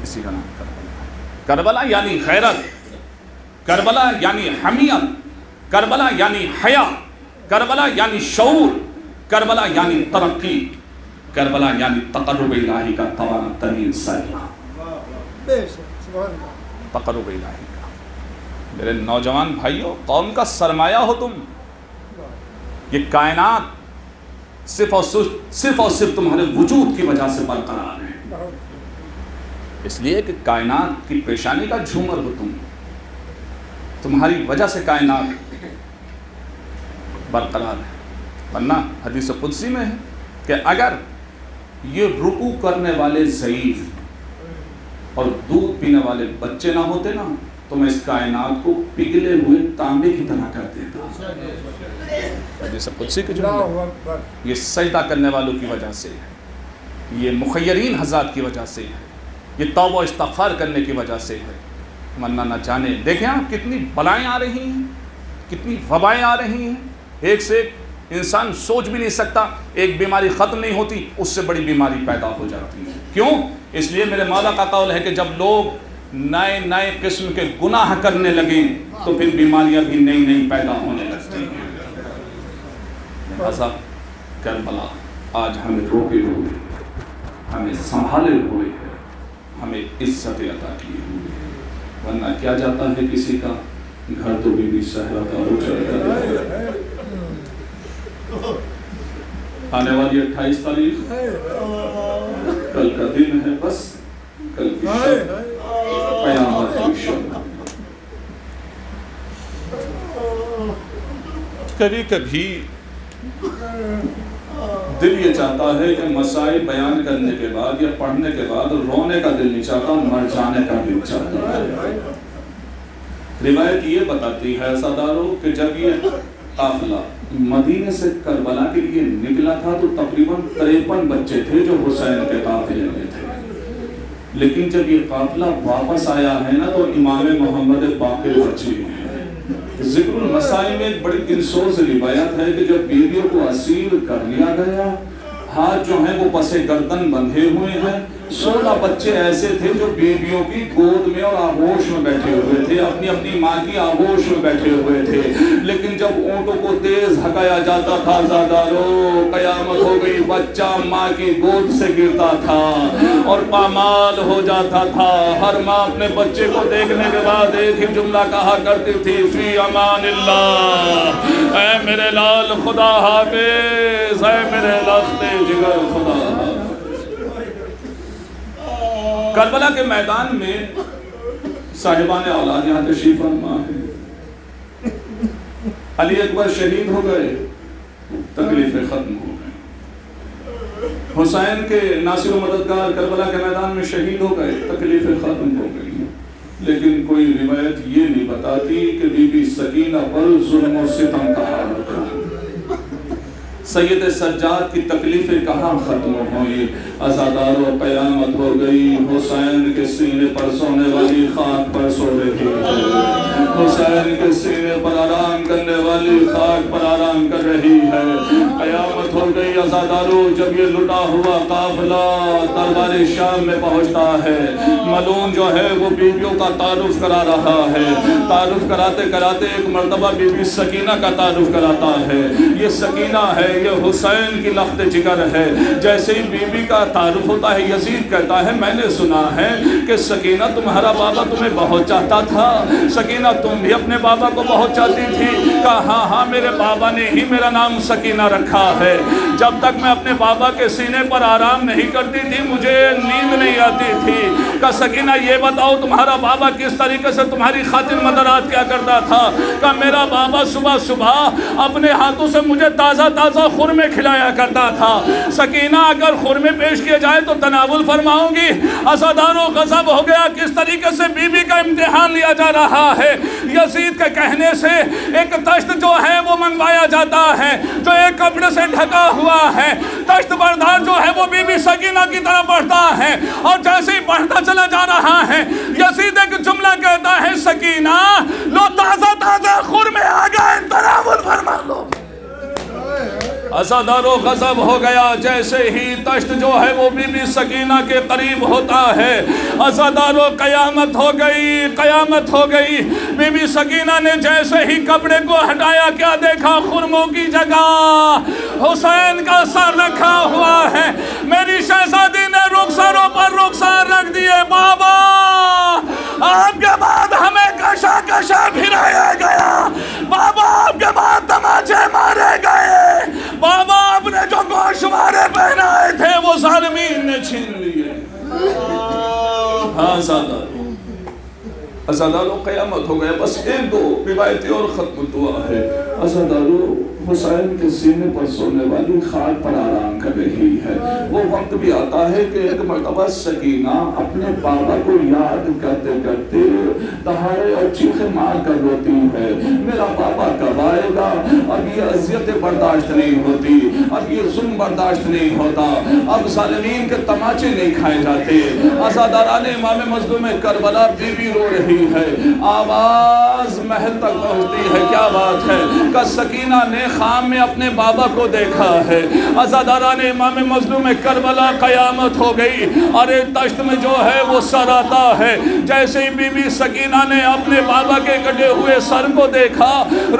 اسی کا نام کربلا. کربلا یعنی غیرت, کربلا یعنی حمیت, کربلا یعنی حیا, کربلا یعنی شعور, کربلا یعنی ترقی, کربلا یعنی تقرب الہی کا توانا ترین ذریعہ. تقرب الہی کا. میرے نوجوان بھائیوں, قوم کا سرمایہ ہو تم. یہ کائنات صرف اور صرف تمہارے وجود کی وجہ سے برقرار ہے. اس لیے کہ کائنات کی پیشانی کا جھومر ہو تم. تمہاری وجہ سے کائنات برقرار ہے. ورنہ حدیث قدسی میں ہے کہ اگر یہ رکوع کرنے والے ضعیف اور دودھ پینے والے بچے نہ ہوتے نا تو میں اس کائنات کو پگھلے ہوئے تانبے کی طرح کر دیتا. حدیث قدسی کے جملے. یہ سجدہ کرنے والوں کی وجہ سے ہے, یہ مخیرین حضرات کی وجہ سے ہے, یہ توبہ و استغفار کرنے کی وجہ سے ہے. ورنہ نہ جانے. دیکھیں آپ کتنی بلائیں آ رہی ہیں, کتنی وبائیں آ رہی ہیں, ایک سے ایک انسان سوچ بھی نہیں سکتا. ایک بیماری ختم نہیں ہوتی, اس سے بڑی بیماری پیدا ہو جاتی ہے. کیوں؟ اس لیے میرے مولا کا قول ہے کہ جب لوگ نئے نئے قسم کے گناہ کرنے لگیں تو پھر بیماریاں بھی نئی نئی پیدا ہونے لگتی ہیں. لہذا کربلا آج ہمیں روکے ہوئے, ہمیں سنبھالے ہوئے ہے, ہمیں عزت عطا کی ہوئی. ورنہ کیا جاتا ہے کسی کا گھر تو بھی صحرا کا ہو جاتا ہے. آنے والی 28 تاریخ کل کا دن ہے, بس کل کی شب, قیامت کی شب. کبھی کبھی دل یہ چاہتا ہے کہ مسائل بیان کرنے کے بعد یا پڑھنے کے بعد رونے کا دل نہیں چاہتا, مر جانے کا دل چاہتا ہے. روایت یہ بتاتی ہے سادارو کہ جب یہ قافلہ مدینے سے کربلا کے لیے نکلا تھا تو تقریباً 53 بچے تھے جو حسین کے قافلے میں تھے. لیکن جب یہ قافلہ واپس آیا ہے نا تو امام محمد باقر بچے ہیں. ذکر المسائل میں ایک بڑی دلسوز روایت ہے کہ جب بیویوں کو اسیر کر لیا گیا, ہاتھ جو ہیں وہ پس گردن بندھے ہوئے ہیں. 16 بچے ایسے تھے جو بیویوں کی گود میں اور آغوش میں بیٹھے ہوئے تھے, اپنی اپنی ماں کی آغوش میں بیٹھے ہوئے تھے. لیکن جب اونٹوں کو تیز ہکایا جاتا تھا زادارو, قیامت ہو گئی, بچہ ماں کی گود سے گرتا تھا اور پامال ہو جاتا تھا. ہر ماں اپنے بچے کو دیکھنے کے بعد ایک ہی جملہ کہا کرتی تھی, فی امان اللہ, اے میرے لال خدا حافظ, اے میرے لخت جگر خدا حافظ. کربلا کے میدان میں صاحبان اولاد یہاں تشریف فرما ہے. علی اکبر شہید ہو گئے, تکلیفیں ختم ہو گئی. حسین کے ناصر و مددگار کربلا کے میدان میں شہید ہو گئے, تکلیفیں ختم ہو گئی. لیکن کوئی روایت یہ نہیں بتاتی کہ بی بی سکینہ پر ظلم و ستم کا حال ہوتا. سید سجاد کی تکلیفیں کہاں ختم ہوئی. عزادار و قیامت ہو گئی, حسین کے سینے پر سونے والی خاک پر سو رہی ہے, حسین کے سینے پر آرام کرنے والی خاک پر آرام کر رہی ہے. قیامت ہو گئی, عزادارو جب یہ لٹا ہوا قافلہ دربار شام میں پہنچتا ہے، ملعون جو ہے وہ بیویوں کا تعارف کرا رہا ہے، تعارف کراتے کراتے ایک مرتبہ بی بی سکینہ کا تعارف کراتا ہے۔ یہ سکینہ ہے، یہ حسین کی لخت جگر ہے۔ جیسے ہی بی بی کا تعارف ہوتا ہے، یزید کہتا ہے میں نے سنا ہے کہ سکینہ تمہارا بابا تمہیں بہت چاہتا تھا، سکینہ تم بھی اپنے بابا کو بہت چاہتی تھی۔ کہا ہاں ہاں میرے بابا نے ہی میرا نام سکینہ رکھا ہے، جب تک میں اپنے بابا کے سینے پر آرام نہیں کرتی تھی مجھے نیند نہیں آتی تھی۔ کہا سکینہ یہ بتاؤ تمہارا بابا کس طریقے سے تمہاری خاطر مدارات کیا کرتا تھا؟ کہا میرا بابا صبح صبح اپنے ہاتھوں سے مجھے تازہ تازہ خرمے کھلایا کرتا تھا۔ سکینہ اگر خرمے پیش کیے جائے تو تناول فرماؤں گی؟ عزادارو غضب ہو گیا، کس طریقے سے بی بی کا امتحان لیا جا رہا ہے۔ یزید کے کہنے سے ایک تشت جو ہے وہ منگوایا جاتا ہے جو ایک کپڑے سے ڈھکا ہوا ہے۔ تشت بردار جو ہے وہ بی بی سکینہ کی طرف بڑھتا ہے اور جیسے ہی بڑھتا چلا جا رہا ہے یزید ایک جملہ کہتا ہے سکینہ لو تازہ تازہ خرمے آ گئے تناول فرما لو۔ عزادارو غضب ہو گیا، جیسے ہی تشت جو ہے وہ بی بی سکینہ کے قریب ہوتا ہے عزادارو قیامت ہو گئی، قیامت ہو گئی۔ بی بی سکینہ نے جیسے ہی کپڑے کو ہٹایا کیا دیکھا؟ خرموں کی جگہ حسین کا سر رکھا ہوا ہے۔ میری شہزادی نے رخساروں پر رخسار رکھ دیے۔ بابا آپ کے بعد ہمیں کشا کشا پھرایا گیا، بابا آپ کے بعد تماچے مارے گئے، بابا آپ نے جو گوشوارے پہنائے تھے وہ ظالمین نے چھین لیے۔ ہاں عزادارو قیامت ہو گیا، بس ایک دو روایتیں اور ختم دعا ہے۔ عزادارو حسین کے سینے پر سونے والی خاک پر آرام کر رہی ہے۔ وہ وقت بھی آتا ہے کہ ایک مرتبہ سکینہ اپنے بابا کو یاد کرتے کرتے دہاڑے اور چیخیں مار کر روتی ہے، میرا بابا کب آئے گا؟ اب یہ اذیتیں برداشت نہیں ہوتی، اب یہ ظلم برداشت نہیں ہوتا، اب ظالمین کے تماچے نہیں کھائے جاتے۔ عزاداران امام مظلوم کربلا بی بی رو رہی ہے، آواز محل تک پہنچتی ہے، کیا بات ہے کہ سکینہ نے خام میں اپنے بابا کو دیکھا ہے۔ عزاداران امام مظلوم کربلا قیامت ہو گئی اور تشت میں جو ہے وہ سر آتا ہے۔ جیسے ہی بی بی سکینہ نے اپنے بابا کے کٹے ہوئے سر کو دیکھا،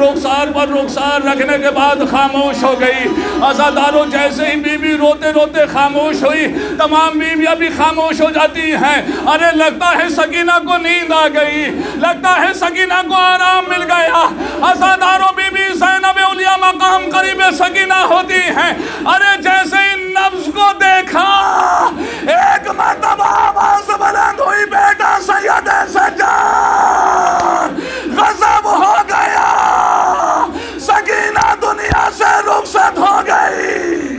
رخسار پر رخسار رکھنے کے بعد خاموش ہو گئی۔ عزاداروں جیسے ہی بی بی روتے روتے خاموش ہوئی، تمام بیویاں بھی خاموش ہو جاتی ہیں۔ ارے لگتا ہے سکینہ کو نیند آ گئی، لگتا ہے سکینہ کو آرام مل گیا۔ عزاداروں بی بی زینب اولیاء مقام قریب سکینہ ہوتی ہیں۔ ارے جیسے ہی نبض کو دیکھا، ایک مرتبہ آواز بلند ہوئی، بیٹا سید سجاد غضب ہو گیا، سکینہ دنیا سے رخصت ہو گئی۔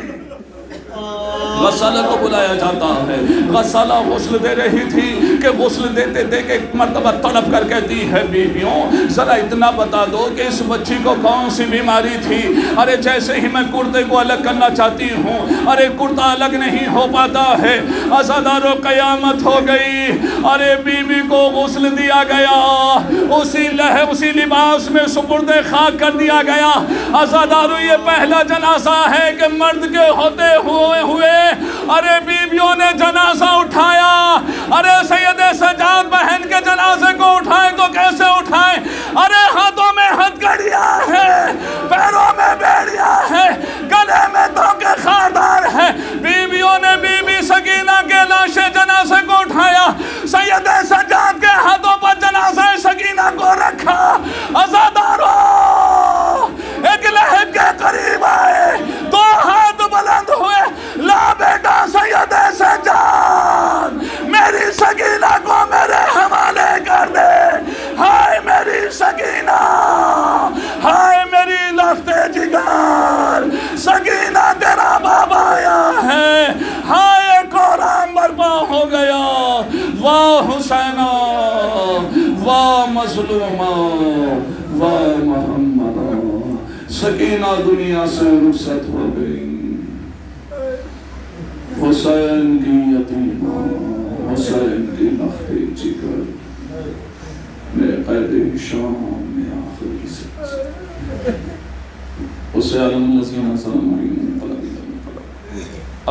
غسالہ کو بلایا جاتا ہے، غسالہ غسل دے رہی تھی کہ غسل دیتے دے کے ایک مرتبہ تڑپ کر کہتی ہے بیویوں ذرا اتنا بتا دو کہ اس بچی کو کون سی بیماری تھی؟ ارے جیسے ہی میں کرتے کو الگ کرنا چاہتی ہوں، ارے کرتا الگ نہیں ہو پاتا ہے۔ عزادارو قیامت ہو گئی، ارے بیوی کو غسل دیا گیا، اسی لباس میں سپرد خاک کر دیا گیا۔ عزادارو یہ پہلا جنازہ ہے کہ مرد کے ہوتے ہوئے ارے بیویوں نے جنازہ اٹھایا۔ ارے سید سجاد بہن کے جنازے کو اٹھائیں تو کیسے اٹھائیں؟ ارے ہاتھوں میں ہتھکڑیاں ہے، پیروں میں بیڑیاں ہے، گلے میں توکے خاردار ہے۔ بیویوں نے بی بی سکینہ کے لاش جنازے کو اٹھایا، سید سجاد کے ہاتھوں پر جنازہ سکینہ کو رکھا۔ عزادارو ایک لہب کے قریب آئے، دو ہاتھ بلند ہوئے، لا بیٹا سید سجاد میری سکینہ کو میرے حوالے کر دے۔ ہائے میری سکینہ، ہائے میری لخت جگر، سکینہ تیرا بابا آیا ہے۔ ہائے قرآن برپا ہو گیا، واہ حسینہ، واہ مظلومہ، واہ محمد۔ سکینہ دنیا سے رخصت ہو گئی، حسین کی یتیمہ، حسین کی لخت جگر میں قید شام میں آخری سے حسین الذین ظلموا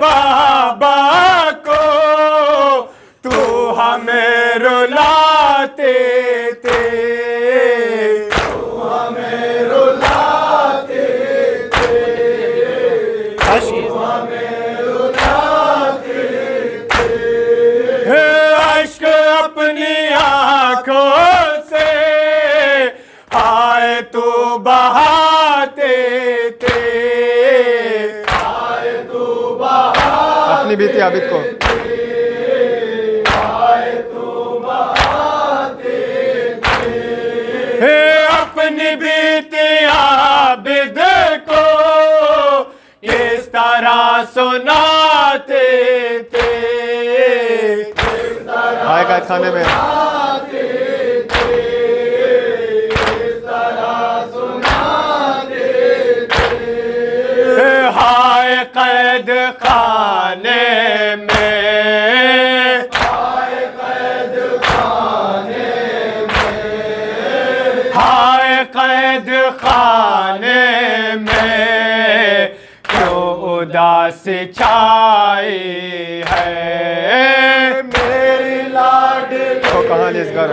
بابا کو تو ہمیں رلاتے تھے، اشک اپنی آنکھوں سے آئے تو بہاتے تھے، اپنی بیتی عابد کو اپنی بیتی عابد کو کس طرح سناتے تھے، آئے قائد خانے میں ہائے قید خانے میں، ہائے قید خانے میں کیوں اداس چھائی ہے میری لاڈلی، تو کہاں لیس گر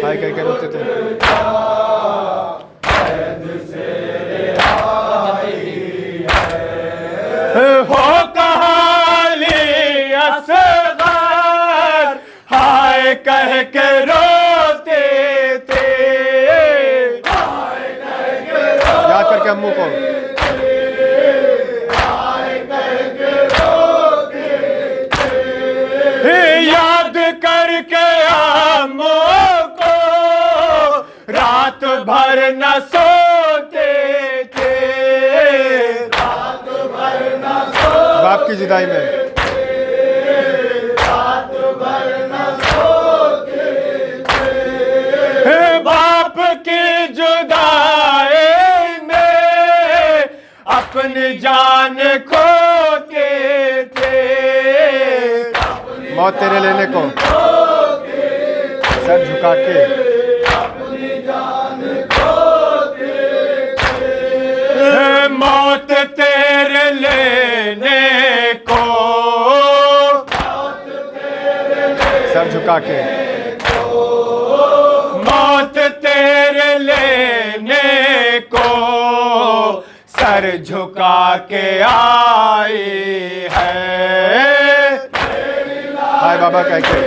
ہائے کہہ کے روتے تھے، ہو کہالی اصغر ہائے کہہ کے روتے تھے، یاد کر کے امو کو یاد کر کے امو کو رات بھر نہ سوتے تھے، باپ کی جدائی میں باپ کی جدائی میں اپنی جان کھوتے تھے، موت تیرے لینے کو سر جھکا کے موت تیرے لینے کو سر جھکا کے موت تیرے لینے کو سر جھکا کے آئی ہے، ہائے بابا کہہ کے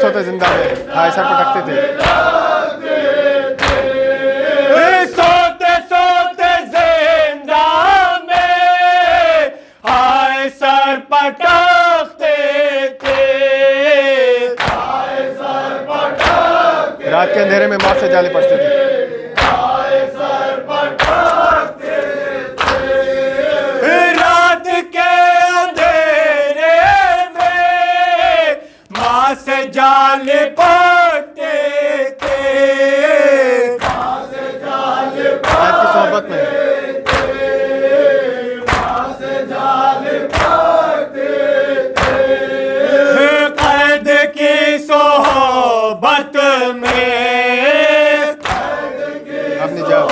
سوتے زندہ میں ہائے سر پٹکتے تھے، سوتے سوتے زندہ میں ہائے سر پٹکتے تھے، رات کے اندھیرے میں موت سے جالے پڑتے تھے، رات کے اندھیرے میں ماں سے جال پڑتے تھے، آپ کی صحبت میں قید کی صحبت میں اپنی جان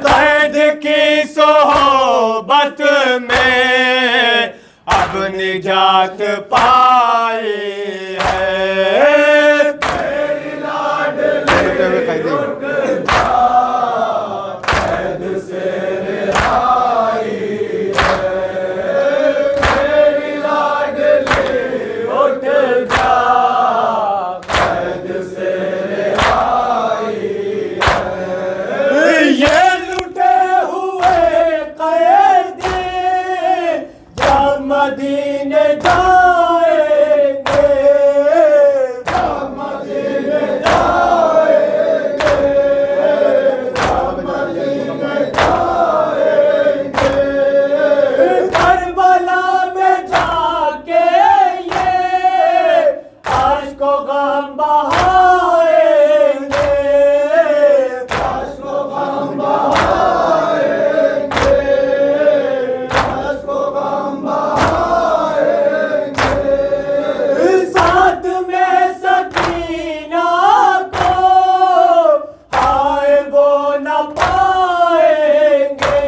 قید کی صحبت میں اب نجات پائی ہے، ہوتے ہوئے قیدی مدینے جائے غم بہائیں گے، کاش کو غم بہائیں گے، کاش کو غم بہائیں گے، ساتھ میں سکینہ کو ہائے وہ نہ پائیں گے،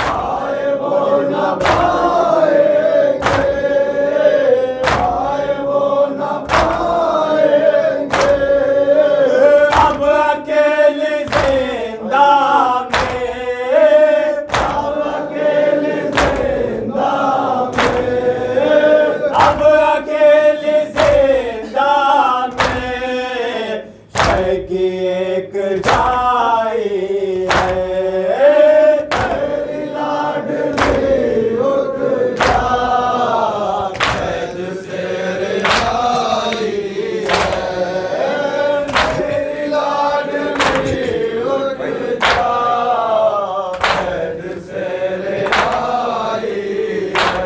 ہائے وہ نہ پائیں گے، ہائے وہ نہ پائیں گے، اب اکیلے زندہ میں، اب اکیلے زندہ میں، اب اکیلے زندہ میں، شے کی ایک جائی ہے، تیری لاڈلی اٹھ جا، قید سے رہائی ہے، میری لاڈلی اٹھ جا، قید سے رہائی ہے۔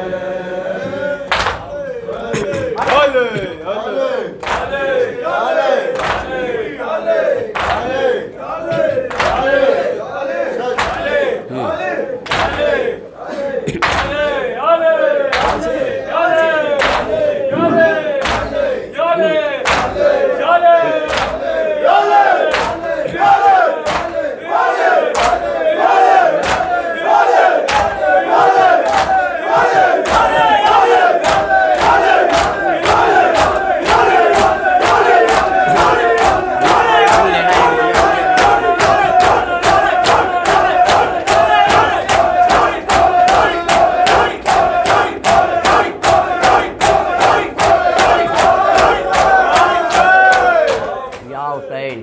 یا حسین،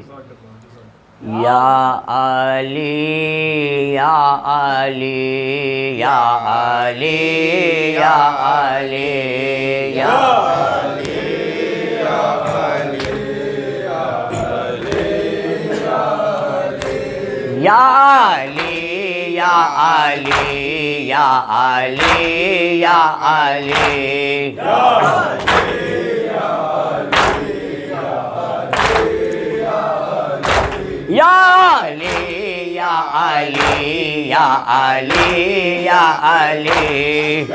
یا علی، یا علی، یا علی، یا علی، یا یا علی، یا علی، یا علی، یا علی، یا علی، یا علی، یا علی، یا علی،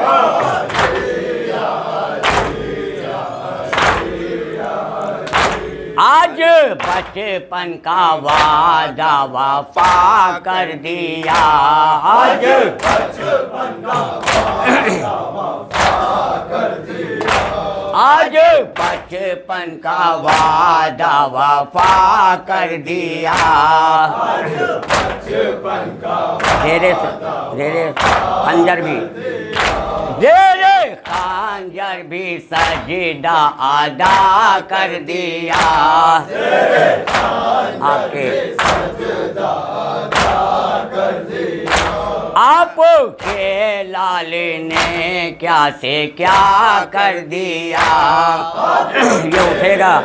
آج بچپن کا وعدہ وفا کر دیا، آج بچپن کا وعدہ وفا کر دیا، آج بچپن کا وعدہ وفا کر دیا، آج بچپن کا زیر خنجر بھی، زیر خنجر بھی سجدہ ادا کر دیا، آپ کے آپ کے لال نے کیا سے کیا کر دیا، یہ اٹھے گا،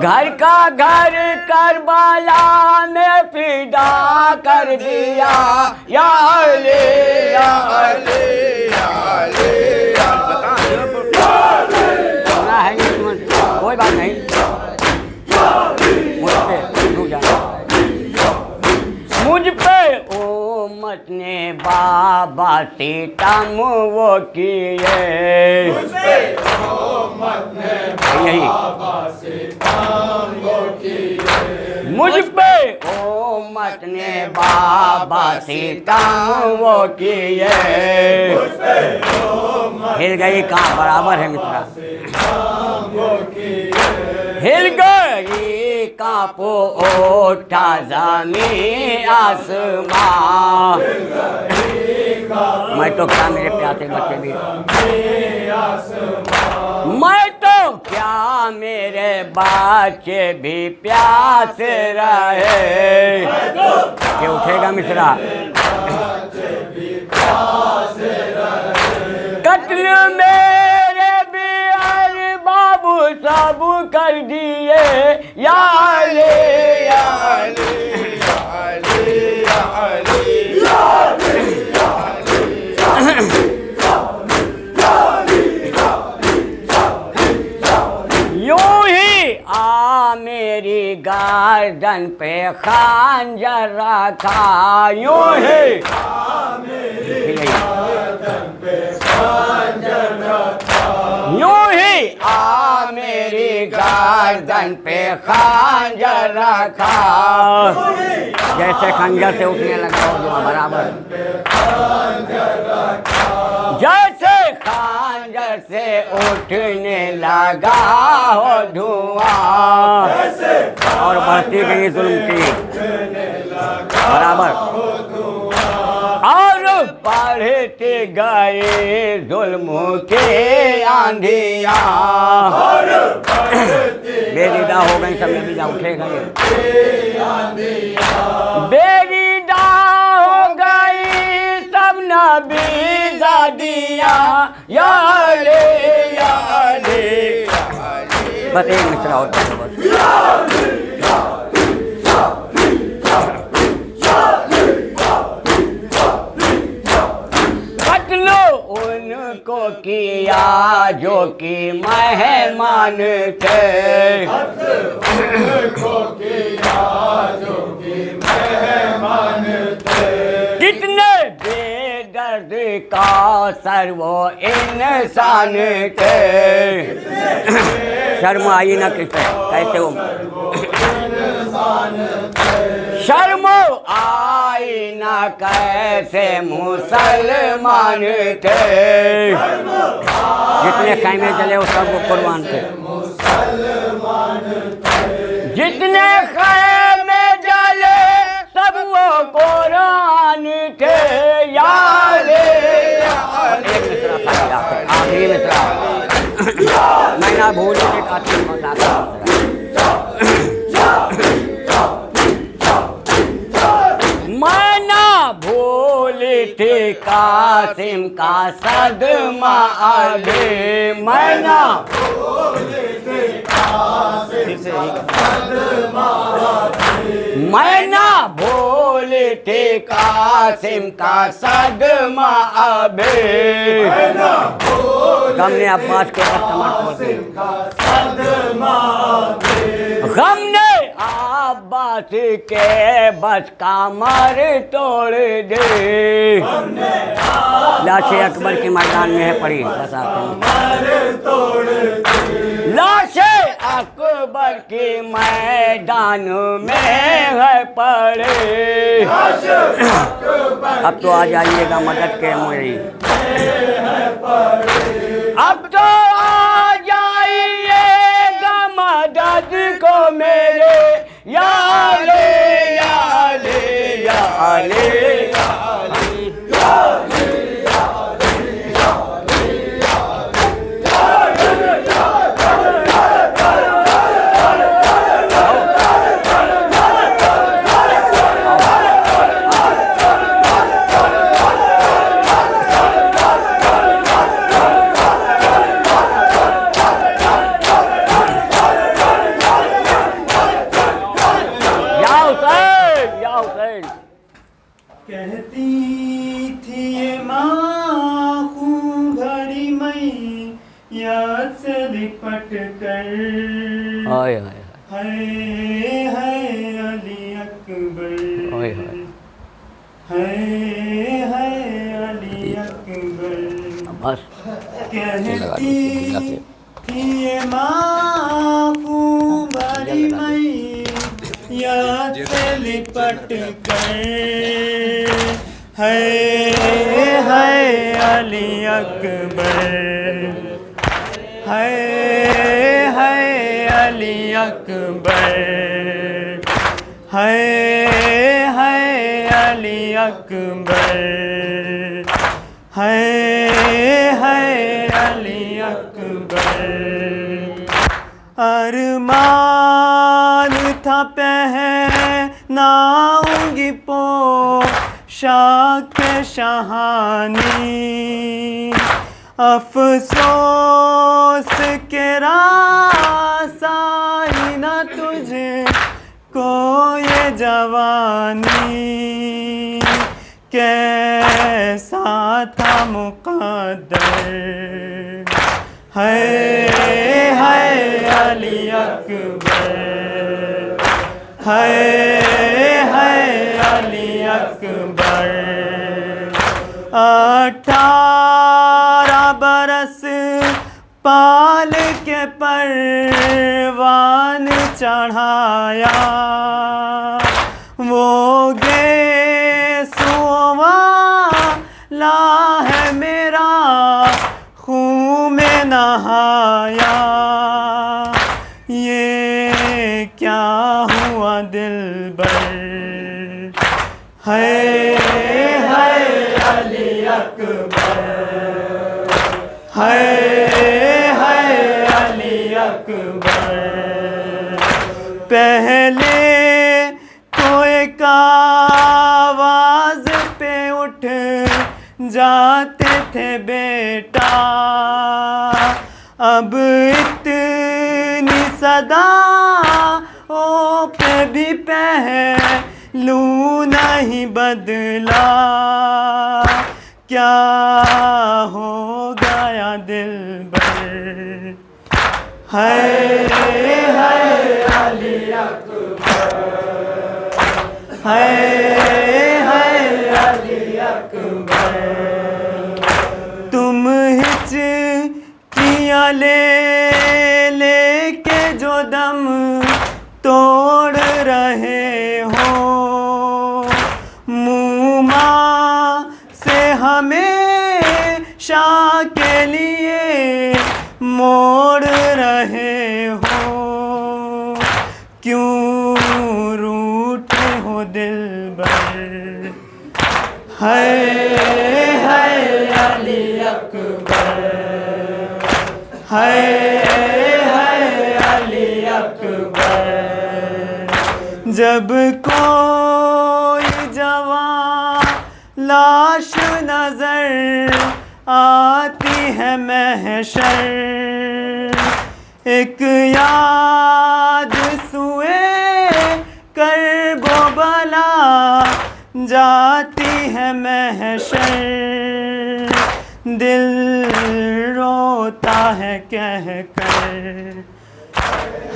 گھر کا گھر کربلا میں فدا کر دیا، یا علی، یا علی، یا علی، سنا ہے یہ کوئی بات نہیں، مجھ پہ امت نے بابا ستم وہ کیے، یہی مجھ پہ امت نے بابا ستم وہ کیے، ہل گئی کہاں برابر ہے مصرا، ہل گئی کانپ اٹھا زمین آسمان، میں تو کیا میرے پیاسے بچے بھی، میں تو کیا میرے بچے بھی پیاس رہے، کہ اٹھے گا مصرا، قتل میرے بھی ارباب سب کر دیے، یا علی، یا علی، یا علی، یا علی، یا علی، یا علی، گردن پہ خنجر رکھا یوں ہی یوں ہی آ میری گردن پہ خنجر رکھا جیسے خنجر سے اٹھنے لگا ہو دعا برابر جیسے خنجر سے اٹھنے لگا ہو دھواں اور بڑھتی گئی ظلم کی برابر اور بڑھتی گئی ظلم کی آندھیاں بے دیدہ ہو گئی سب نبی جا اٹھے گئے بے دیدہ ہو گئی سب نبی زادیاں یا علی بس ایک مصرع ہوتا ہے بس ان کو کیا جو کہ مہمان تھے کتنے بے درد کا سر وہ انسان تھے شرم آئی نہ کیسے ہو شرم آئی نہ کیسے مسلمان تھے جتنے خیمے چلے وہ سب قربان تھے جتنے خیمے جلے سب وہ قرآن تھے یا آخری مصرع میں نہ بھولوں کہ قاتل مذاکر میں نہ بھولی تھی قاسم کا صدمہ علی میں نہ میں نہ بھولی تھی قاسم کا صدمہ ابھی غم نے عباس کے غم نے عباس کے بس کمر توڑ دے لاش اکبر کے میدان میں ہے پڑی بس لاش اکبر کے میدان میں ہے پڑے اب تو آ جائیے گا مدد کے موری اب تو آ جائیے گا مدد کو میرے یا علی یا علی یا علی کہتی تھی یہ ماں خون بھری میں یاد سے لپٹ کر ہائے ہے علی اکبر ہے علی اکبر بس کہتی تھی یہ ماں خون بھری میں یاد سے لپٹ کر ہے علی اکبر ہے علی اکبر ہے علی اکبر ہے علی اکبر ارمان تھا پہناؤں گی پوشاک شاہانی افسوس کے راسائی نہ تجھ کو یہ جوانی کیسا تھا مقدر ہے علی اکبر علی اکبر 18 برس پال کے پروان چڑھایا وہ گیسوالا ہے میرا خون میں نہایا یہ کیا ہوا دلبر ہے علی اکبر ہے علی اکبر پہلے تو ایک آواز پہ اٹھ جاتے تھے بیٹا اب اتنی صداؤں پہ بھی پہلو نہیں بدلا کیا ہو گیا دلبر ہے علی اکبر ہے علی اکبر تم ہچکیاں لے کے جو دم توڑ رہے ہو موما سے ہمیشہ کے لیے موڑ رہے ہو کیوں روٹھے ہو دلبر ہے علی اکبر ہے علی اکبر جب کوئی جوان لاش نظر آتی ہے محشر ایک یاد سوئے کرب و بلا جاتی ہے محشر دل روتا ہے کہہ کر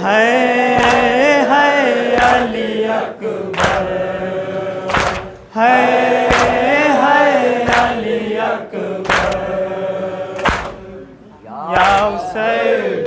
ہے علی اکبر ہے علی اکبر یا حسین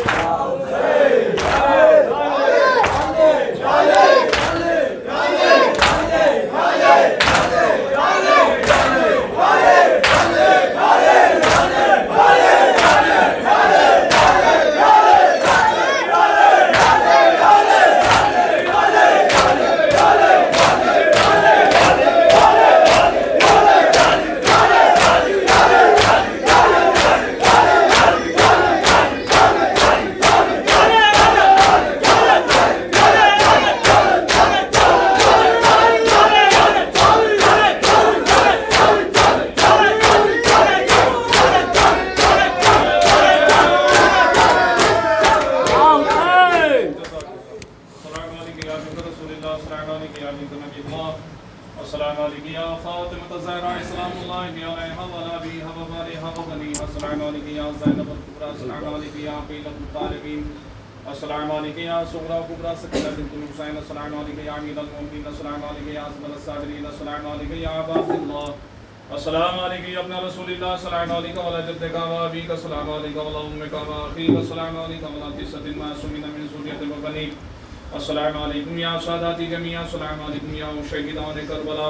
السلام علیکم یا صغرا کبرا سکینہ بنت الحسین السلام علیکم یا امیر المومنین السلام علیکم یا افضل الصابرین السلام علیکم یا عباد اللہ السلام علیکم یا ابن رسول اللہ السلام علیکم وعلی جدک و ابیک السلام علیکم وعلی امک و اخیک السلام علیکم وعلی تسعۃ المعصومین من ذریۃ البنی السلام علیکم یا ساداتی جمیعا السلام علیکم یا شہیدان کربلا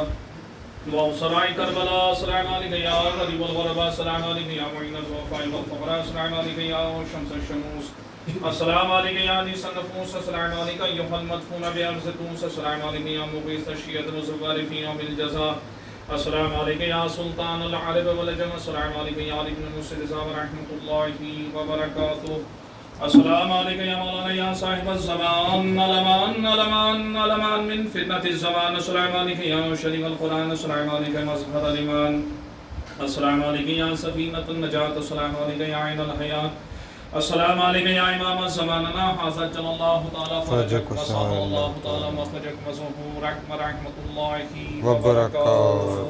وأسراء كربلاء السلام عليك يا غريب الغرباء السلام عليك يا معين الضعفاء والفقراء السلام عليك يا شمس الشموس السلام عليك يا أنيس النفوس السلام عليك أيها المدفون بأرض تونس السلام عليك يا مغيث الشيعة المزور في يوم الجزاء السلام عليك يا سلطان العرب والعجم السلام عليك يا علي بن موسى ورحمة الله وبركاته السلام عليك يا مولانا يا صاحب الزمان علمان من فتنة الزمان السلام عليك يا شريف القرآن السلام عليك يا مظهر الإيمان السلام عليك يا سفينة النجاة السلام عليك يا عين الحياة السلام عليك يا إمام زماننا حضرت الله تعالى فرجك وصال الله تعالى مخرجك وظهورك ورحمة الله وبركاته.